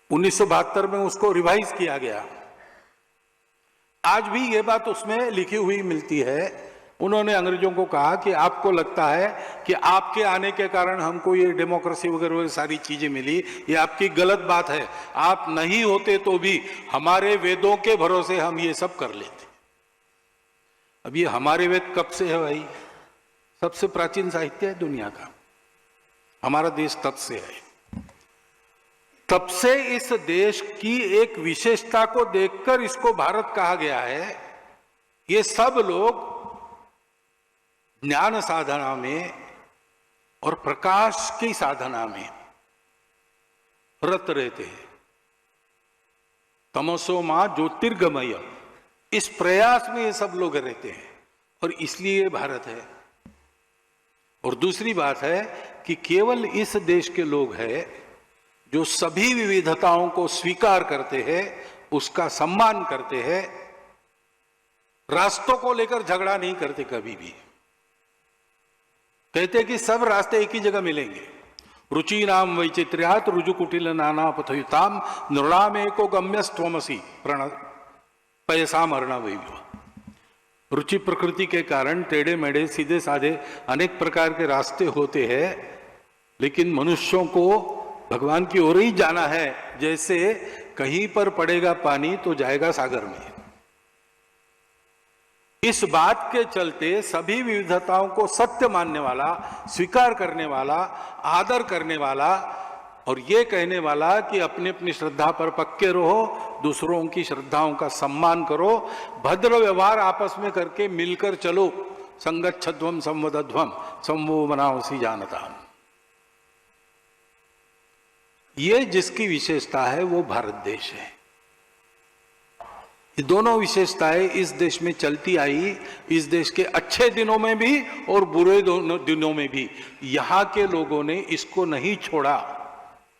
1972 में उसको रिवाइज किया गया। आज भी ये बात उसमें लिखी हुई मिलती है। उन्होंने अंग्रेजों को कहा कि आपको लगता है कि आपके आने के कारण हमको ये डेमोक्रेसी वगैरह सारी चीजें मिली, ये आपकी गलत बात है। आप नहीं होते तो भी हमारे वेदों के भरोसे हम ये सब कर लेते। अब ये हमारे वेद कब से है भाई? सबसे प्राचीन साहित्य है दुनिया का। हमारा देश तब से है। तब से इस देश की एक विशेषता को देखकर इसको भारत कहा गया है। ये सब लोग ज्ञान साधना में और प्रकाश की साधना में रत रहते हैं। तमसो मां ज्योतिर्गमय, इस प्रयास में ये सब लोग रहते हैं और इसलिए ये भारत है। और दूसरी बात है कि केवल इस देश के लोग हैं जो सभी विविधताओं को स्वीकार करते हैं, उसका सम्मान करते हैं, रास्तों को लेकर झगड़ा नहीं करते कभी भी। कहते कि सब रास्ते एक ही जगह मिलेंगे, रुचीनाम वैचित्र्यात् रुजुकुटिल नाना पथयुताम नृणाम एको गम्यस्त्वमसि प्रण पयसाम अर्णवैव। रुचि प्रकृति के कारण टेढ़े मेढ़े सीधे साधे अनेक प्रकार के रास्ते होते हैं, लेकिन मनुष्यों को भगवान की ओर ही जाना है। जैसे कहीं पर पड़ेगा पानी तो जाएगा सागर में। इस बात के चलते सभी विविधताओं को सत्य मानने वाला, स्वीकार करने वाला, आदर करने वाला और ये कहने वाला कि अपनी अपनी श्रद्धा पर पक्के रहो, दूसरों की श्रद्धाओं का सम्मान करो, भद्र व्यवहार आपस में करके मिलकर चलो, संगच्छध्वम संवदध्वम संवो मनावसी जानता। ये जिसकी विशेषता है वो भारत देश है। ये दोनों विशेषताएं इस देश में चलती आई, इस देश के अच्छे दिनों में भी और बुरे दिनों में भी। यहां के लोगों ने इसको नहीं छोड़ा,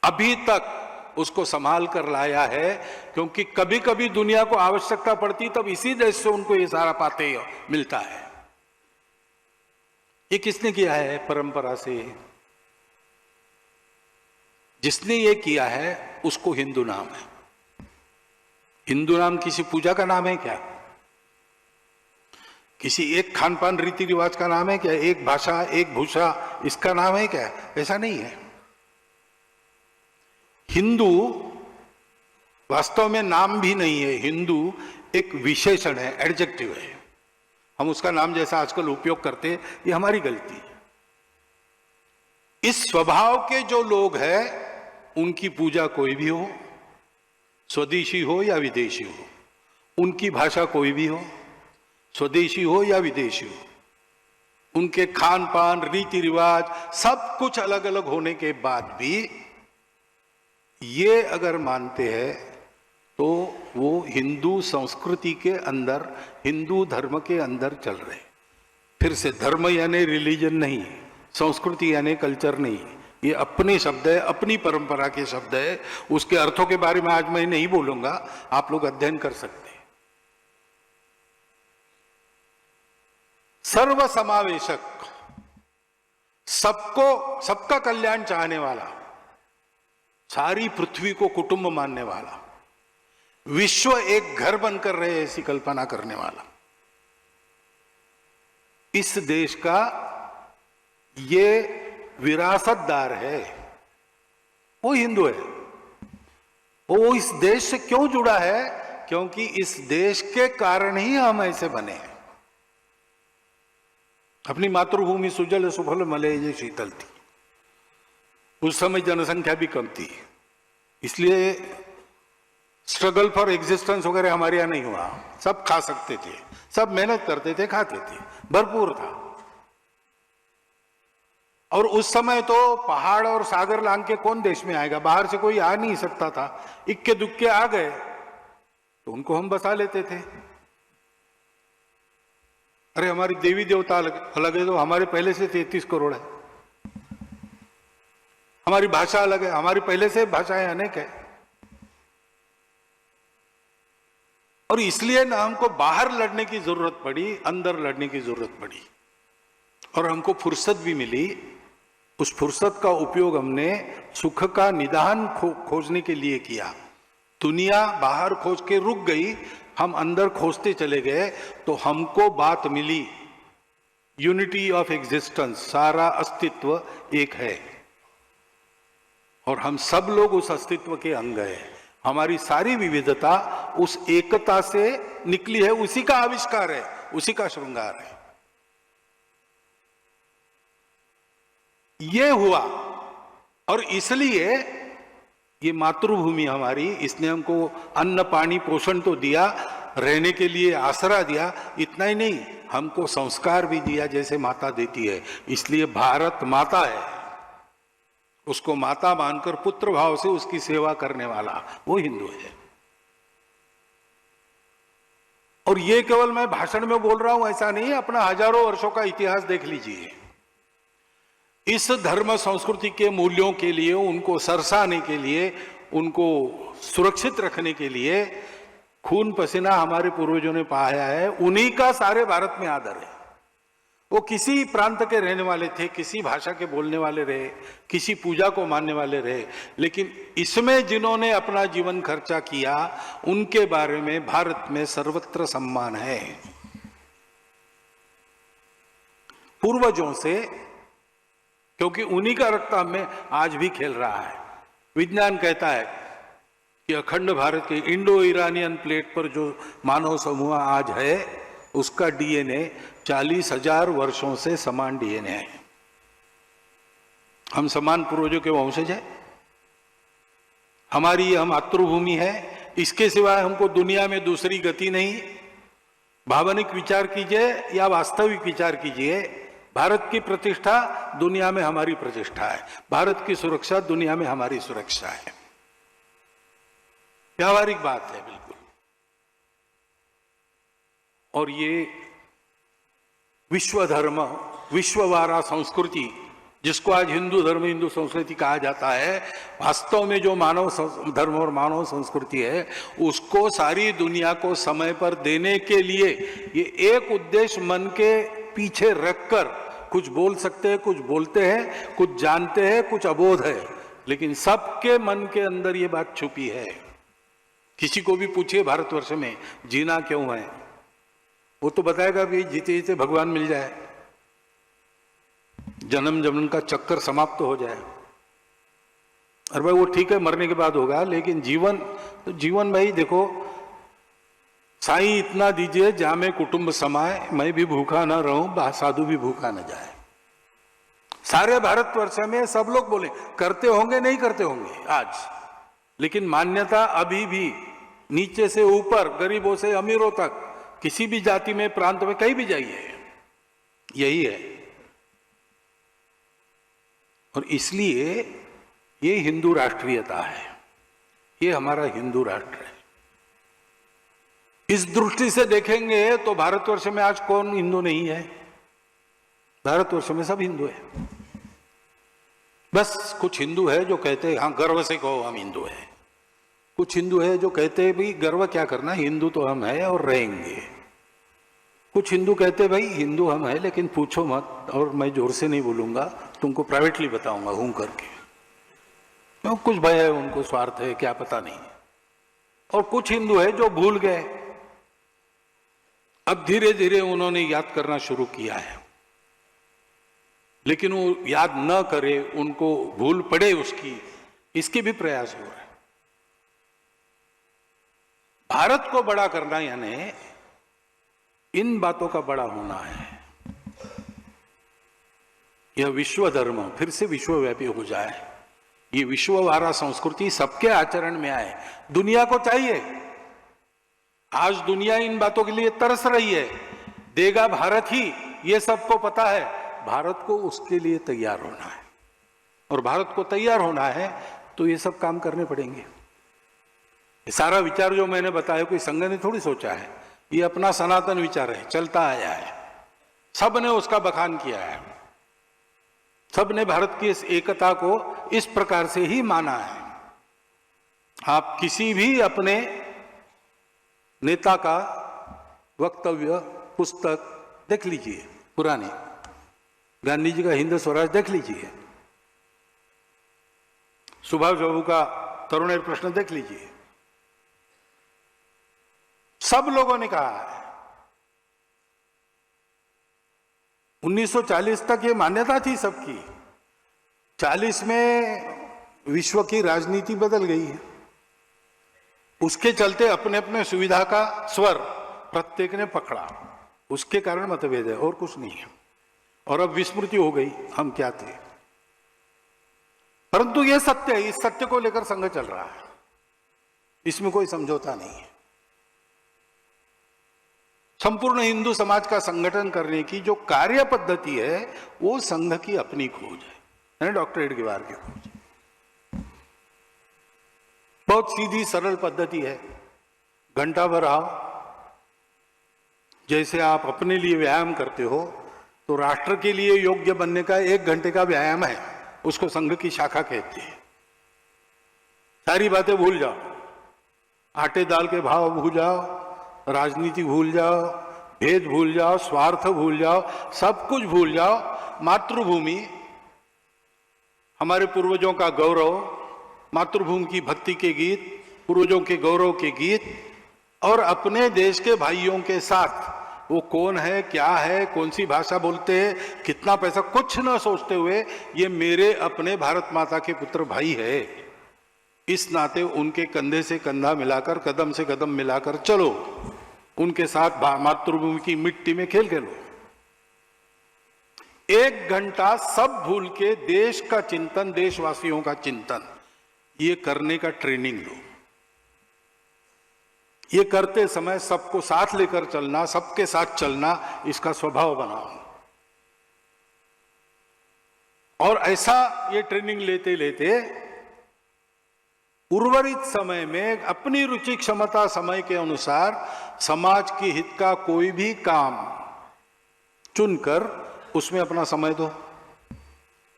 अभी तक उसको संभाल कर लाया है, क्योंकि कभी कभी दुनिया को आवश्यकता पड़ती तब इसी देश से उनको ये सारा पाते मिलता है। ये किसने किया है? परंपरा से जिसने ये किया है उसको हिंदू नाम है। हिंदू नाम किसी पूजा का नाम है क्या? किसी एक खान पान रीति रिवाज का नाम है क्या? एक भाषा, एक भूषा, इसका नाम है क्या? ऐसा नहीं है। हिंदू वास्तव में नाम भी नहीं है। हिंदू एक विशेषण है, एडजेक्टिव है। हम उसका नाम जैसा आजकल उपयोग करते हैं, ये हमारी गलती है। इस स्वभाव के जो लोग हैं उनकी पूजा कोई भी हो, स्वदेशी हो या विदेशी हो, उनकी भाषा कोई भी हो, स्वदेशी हो या विदेशी हो, उनके खान पान, रीति रिवाज सब कुछ अलग अलग होने के बाद भी ये अगर मानते हैं तो वो हिंदू संस्कृति के अंदर, हिंदू धर्म के अंदर चल रहे। फिर से धर्म यानी रिलीजन नहीं, संस्कृति यानी कल्चर नहीं, ये अपने शब्द है, अपनी परंपरा के शब्द है। उसके अर्थों के बारे में आज मैं नहीं बोलूंगा, आप लोग अध्ययन कर सकते हैं। सर्व समावेशक, सबको, सबका कल्याण चाहने वाला, सारी पृथ्वी को कुटुंब मानने वाला, विश्व एक घर बनकर रहे ऐसी कल्पना करने वाला, इस देश का ये विरासतदार है, वो हिंदू है। वो इस देश से क्यों जुड़ा है? क्योंकि इस देश के कारण ही हम ऐसे बने हैं। अपनी मातृभूमि सुजल सुफल मलय शीतल थी, उस समय जनसंख्या भी कम थी, इसलिए स्ट्रगल फॉर एग्जिस्टेंस वगैरह हमारे यहां नहीं हुआ। सब खा सकते थे, सब मेहनत करते थे, खाते थे, भरपूर था। और उस समय तो पहाड़ और सागर लांग के कौन देश में आएगा? बाहर से कोई आ नहीं सकता था। इक्के दुक्के आ गए तो उनको हम बसा लेते थे। अरे हमारी देवी देवता अलग है तो हमारे पहले से 33 करोड़ है। हमारी भाषा अलग है, हमारी पहले से भाषाएं अनेक है। और इसलिए ना हमको बाहर लड़ने की जरूरत पड़ी, अंदर लड़ने की जरूरत पड़ी। और हमको फुर्सत भी मिली। उस फुर्सत का उपयोग हमने सुख का निदान खोजने के लिए किया। दुनिया बाहर खोज के रुक गई, हम अंदर खोजते चले गए, तो हमको बात मिली, यूनिटी ऑफ एग्जिस्टेंस, सारा अस्तित्व एक है और हम सब लोग उस अस्तित्व के अंग हैं। हमारी सारी विविधता उस एकता से निकली है, उसी का आविष्कार है, उसी का श्रृंगार है। ये हुआ और इसलिए ये मातृभूमि हमारी, इसने हमको अन्न पानी पोषण तो दिया, रहने के लिए आसरा दिया। इतना ही नहीं, हमको संस्कार भी दिया जैसे माता देती है। इसलिए भारत माता है, उसको माता मानकर पुत्र भाव से उसकी सेवा करने वाला वो हिंदू है। और ये केवल मैं भाषण में बोल रहा हूं ऐसा नहीं है, अपना हजारों वर्षों का इतिहास देख लीजिए। इस धर्म संस्कृति के मूल्यों के लिए, उनको सरसाने के लिए, उनको सुरक्षित रखने के लिए खून पसीना हमारे पूर्वजों ने बहाया है। उन्हीं का सारे भारत में आदर है, वो किसी प्रांत के रहने वाले थे, किसी भाषा के बोलने वाले रहे, किसी पूजा को मानने वाले रहे, लेकिन इसमें जिन्होंने अपना जीवन खर्चा किया उनके बारे में भारत में सर्वत्र सम्मान है। पूर्वजों से, क्योंकि उन्हीं का रक्त में आज भी खेल रहा है। विज्ञान कहता है कि अखंड भारत के इंडो ईरानियन प्लेट पर जो मानव समूह आज है उसका डीएनए 40,000 वर्षों से समान डीएनए है। हम समान पूर्वजों के वंशज हैं। हमारी यह मातृभूमि है, इसके सिवाय हमको दुनिया में दूसरी गति नहीं। भावनिक विचार कीजिए या वास्तविक विचार कीजिए, भारत की प्रतिष्ठा दुनिया में हमारी प्रतिष्ठा है, भारत की सुरक्षा दुनिया में हमारी सुरक्षा है। व्यावहारिक बात है बिल्कुल। और ये विश्व धर्म, विश्ववारा संस्कृति, जिसको आज हिंदू धर्म, हिंदू संस्कृति कहा जाता है, वास्तव में जो मानव धर्म और मानव संस्कृति है उसको सारी दुनिया को समय पर देने के लिए ये एक उद्देश्य मन के पीछे रखकर कुछ बोल सकते हैं, कुछ बोलते हैं, कुछ जानते हैं, कुछ अबोध है, लेकिन सबके मन के अंदर ये बात छुपी है। किसी को भी पूछिए भारतवर्ष में जीना क्यों है, वो तो बताएगा भी जीते जीते भगवान मिल जाए, जन्म जन्म का चक्कर समाप्त हो जाए। अरे भाई वो ठीक है, मरने के बाद होगा, लेकिन जीवन तो जीवन भाई देखो, साईं इतना दीजिए जामे कुटुंब समाए, मैं भी भूखा ना रहूं, साधु भी भूखा न जाए। सारे भारतवर्ष में सब लोग बोले करते होंगे, नहीं करते होंगे आज, लेकिन मान्यता अभी भी नीचे से ऊपर, गरीबों से अमीरों तक, किसी भी जाति में, प्रांत में, कहीं भी जाइए, यही है। और इसलिए ये हिंदू राष्ट्रीयता है, ये हमारा हिंदू राष्ट्र है। इस दृष्टि से देखेंगे तो भारतवर्ष में आज कौन हिंदू नहीं है? भारतवर्ष में सब हिंदू है। बस कुछ हिंदू है जो कहते हैं हाँ गर्व से कहो हम हिंदू हैं, कुछ हिंदू है जो कहते हैं भाई गर्व क्या करना, हिंदू तो हम हैं और रहेंगे। कुछ हिंदू कहते हैं भाई हिंदू हम हैं लेकिन पूछो मत, और मैं जोर से नहीं बोलूंगा, तुमको प्राइवेटली बताऊंगा हूं करके। क्यों? कुछ भय है उनको, स्वार्थ है, क्या पता नहीं। और कुछ हिंदू है जो भूल गए, अब धीरे धीरे उन्होंने याद करना शुरू किया है, लेकिन वो याद न करे, उनको भूल पड़े उसकी, इसके भी प्रयास हो रहे हैं। भारत को बड़ा करना यानी इन बातों का बड़ा होना है। यह विश्व धर्म फिर से विश्वव्यापी हो जाए, ये विश्ववारा संस्कृति सबके आचरण में आए। दुनिया को चाहिए, आज दुनिया इन बातों के लिए तरस रही है, देगा भारत ही, ये सबको पता है। भारत को उसके लिए तैयार होना है, और भारत को तैयार होना है तो ये सब काम करने पड़ेंगे। ये सारा विचार जो मैंने बताया कोई संघ ने थोड़ी सोचा है, ये अपना सनातन विचार है, चलता आया है, सब ने उसका बखान किया है, सब ने भारत की इस एकता को इस प्रकार से ही माना है। आप किसी भी अपने नेता का वक्तव्य, पुस्तक देख लीजिए, पुराने गांधी जी का हिंद स्वराज देख लीजिए, सुभाष बाबू का तरुणेर प्रश्न देख लीजिए, सब लोगों ने कहा है। 1940 तक ये मान्यता थी सबकी, 40 में विश्व की राजनीति बदल गई है, उसके चलते अपने अपने सुविधा का स्वर प्रत्येक ने पकड़ा, उसके कारण मतभेद है और कुछ नहीं है। और अब विस्मृति हो गई हम क्या थे, परंतु यह सत्य है, इस सत्य को लेकर संघ चल रहा है, इसमें कोई समझौता नहीं है। संपूर्ण हिंदू समाज का संगठन करने की जो कार्य पद्धति है वो संघ की अपनी खोज है, डॉक्टर एडगेवार की खोज। बहुत सीधी सरल पद्धति है, घंटा भर आओ, जैसे आप अपने लिए व्यायाम करते हो तो राष्ट्र के लिए योग्य बनने का 1 घंटे का व्यायाम है, उसको संघ की शाखा कहते हैं। सारी बातें भूल जाओ, आटे दाल के भाव भूल जाओ, राजनीति भूल जाओ, भेद भूल जाओ, स्वार्थ भूल जाओ, सब कुछ भूल जाओ। मातृभूमि हमारे पूर्वजों का गौरव, मातृभूमि की भक्ति के गीत, पूर्वजों के गौरव के गीत, और अपने देश के भाइयों के साथ वो कौन है, क्या है, कौन सी भाषा बोलते हैं, कितना पैसा, कुछ ना सोचते हुए ये मेरे अपने भारत माता के पुत्र भाई है, इस नाते उनके कंधे से कंधा मिलाकर, कदम से कदम मिलाकर चलो, उनके साथ मातृभूमि की मिट्टी में खेल खेलो। 1 घंटा सब भूल के देश का चिंतन, देशवासियों का चिंतन, ये करने का ट्रेनिंग लो। ये करते समय सबको साथ लेकर चलना, सबके साथ चलना, इसका स्वभाव बनाओ। और ऐसा ये ट्रेनिंग लेते लेते उर्वरित समय में अपनी रुचि क्षमता समय के अनुसार समाज के हित का कोई भी काम चुनकर उसमें अपना समय दो,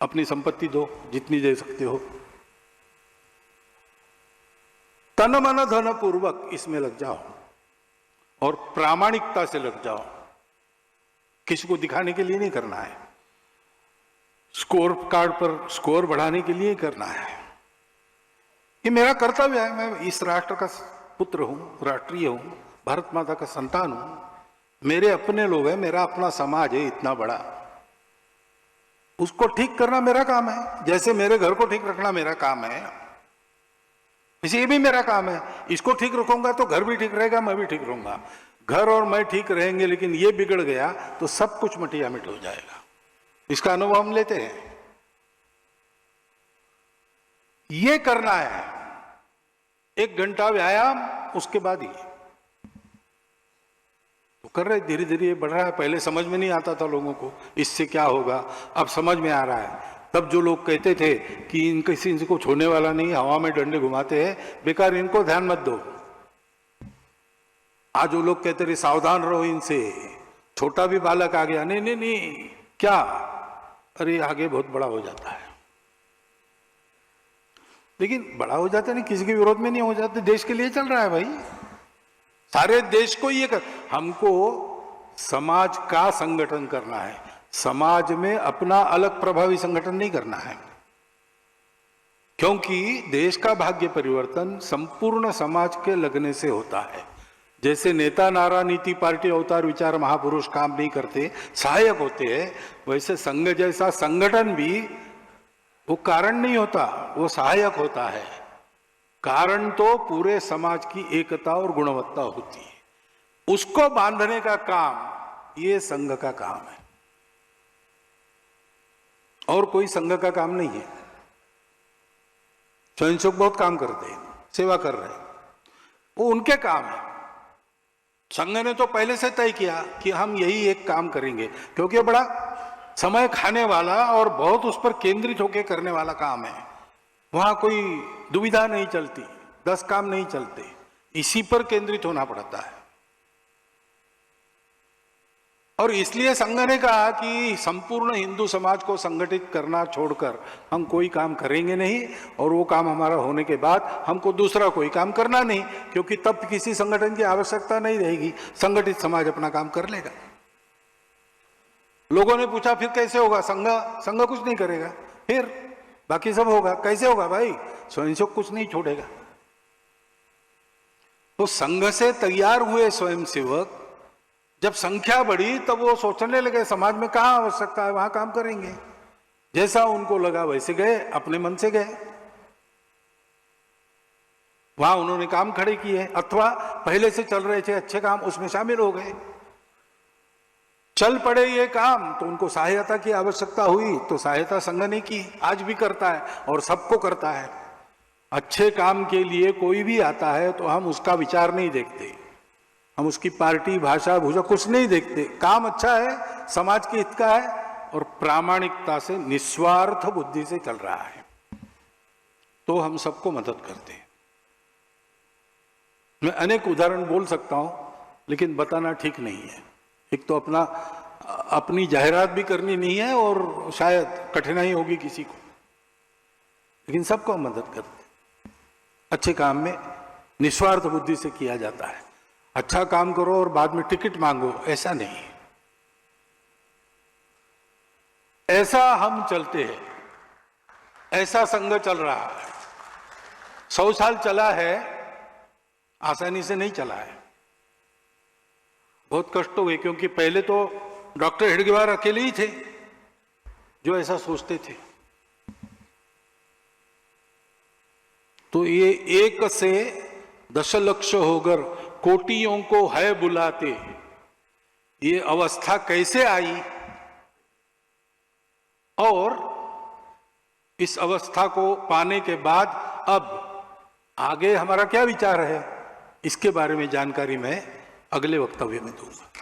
अपनी संपत्ति दो, जितनी दे सकते हो। तन मन धन पूर्वक इसमें लग जाओ और प्रामाणिकता से लग जाओ। किसी को दिखाने के लिए नहीं करना है, स्कोर कार्ड पर स्कोर बढ़ाने के लिए करना है। ये मेरा कर्तव्य है, मैं इस राष्ट्र का पुत्र हूं, राष्ट्रीय हूं, भारत माता का संतान हूं, मेरे अपने लोग हैं, मेरा अपना समाज है इतना बड़ा, उसको ठीक करना मेरा काम है। जैसे मेरे घर को ठीक रखना मेरा काम है, इसे ये भी मेरा काम है। इसको ठीक रखूंगा तो घर भी ठीक रहेगा, मैं भी ठीक रहूंगा। घर और मैं ठीक रहेंगे, लेकिन ये बिगड़ गया तो सब कुछ मटिया मिट हो जाएगा। इसका अनुभव हम लेते हैं। ये करना है, 1 घंटा व्यायाम, उसके बाद ही तो कर रहे, धीरे धीरे बढ़ रहा है। पहले समझ में नहीं आता था लोगों को इससे क्या होगा, अब समझ में आ रहा है। तब जो लोग कहते थे कि इनको छोड़ने वाला नहीं, हवा में डंडे घुमाते हैं, बेकार, इनको ध्यान मत दो। आज जो लोग कहते रहे सावधान रहो इनसे, छोटा भी बालक आ गया, नहीं नहीं नहीं, क्या, अरे आगे बहुत बड़ा हो जाता है। लेकिन बड़ा हो जाता नहीं, किसी के विरोध में नहीं हो जाते, देश के लिए चल रहा है भाई, सारे देश को ये हमको समाज का संगठन करना है, समाज में अपना अलग प्रभावी संगठन नहीं करना है। क्योंकि देश का भाग्य परिवर्तन संपूर्ण समाज के लगने से होता है। जैसे नेता नारा नीति पार्टी अवतार विचार महापुरुष काम नहीं करते, सहायक होते हैं, वैसे संघ जैसा संगठन भी वो कारण नहीं होता, वो सहायक होता है। कारण तो पूरे समाज की एकता और गुणवत्ता होती है, उसको बांधने का काम ये संघ का काम है, और कोई संघ का काम नहीं है। स्वयंसेवक बहुत काम करते हैं, सेवा कर रहे हैं, वो उनके काम है। संघ ने तो पहले से तय किया कि हम यही एक काम करेंगे, क्योंकि ये बड़ा समय खाने वाला और बहुत उस पर केंद्रित होकर करने वाला काम है। वहां कोई दुविधा नहीं चलती, 10 काम नहीं चलते, इसी पर केंद्रित होना पड़ता है। और इसलिए संघ ने कहा कि संपूर्ण हिंदू समाज को संगठित करना छोड़कर हम कोई काम करेंगे नहीं, और वो काम हमारा होने के बाद हमको दूसरा कोई काम करना नहीं, क्योंकि तब किसी संगठन की आवश्यकता नहीं रहेगी, संगठित समाज अपना काम कर लेगा। लोगों ने पूछा फिर कैसे होगा, संघ कुछ नहीं करेगा, फिर बाकी सब होगा, कैसे होगा भाई, स्वयंसेवक कुछ नहीं छोड़ेगा। तो संघ से तैयार हुए स्वयंसेवक जब संख्या बढ़ी तब वो सोचने लगे समाज में कहाँ आवश्यकता है वहां काम करेंगे। जैसा उनको लगा वैसे गए, अपने मन से गए, वहां उन्होंने काम खड़े किए, अथवा पहले से चल रहे थे अच्छे काम, उसमें शामिल हो गए। चल पड़े ये काम तो उनको सहायता की आवश्यकता हुई, तो सहायता संघ ने की, आज भी करता है और सबको करता है। अच्छे काम के लिए कोई भी आता है तो हम उसका विचार नहीं देखते, हम उसकी पार्टी भाषा भूषा कुछ नहीं देखते, काम अच्छा है, समाज के हित का है और प्रामाणिकता से निस्वार्थ बुद्धि से चल रहा है, तो हम सबको मदद करते हैं। मैं अनेक उदाहरण बोल सकता हूं, लेकिन बताना ठीक नहीं है। एक तो अपनी जाहिरात भी करनी नहीं है और शायद कठिनाई होगी किसी को, लेकिन सबको मदद करते, अच्छे काम में निस्वार्थ बुद्धि से किया जाता है। अच्छा काम करो और बाद में टिकट मांगो, ऐसा नहीं। ऐसा हम चलते हैं, ऐसा संघ चल रहा है। 100 साल चला है, आसानी से नहीं चला है, बहुत कष्ट हुए, क्योंकि पहले तो डॉक्टर हेडगेवार अकेले ही थे जो ऐसा सोचते थे। तो ये एक से दशलक्ष होकर कोटियों को है बुलाते, ये अवस्था कैसे आई और इस अवस्था को पाने के बाद अब आगे हमारा क्या विचार है, इसके बारे में जानकारी मैं अगले वक्तव्य में दूंगा।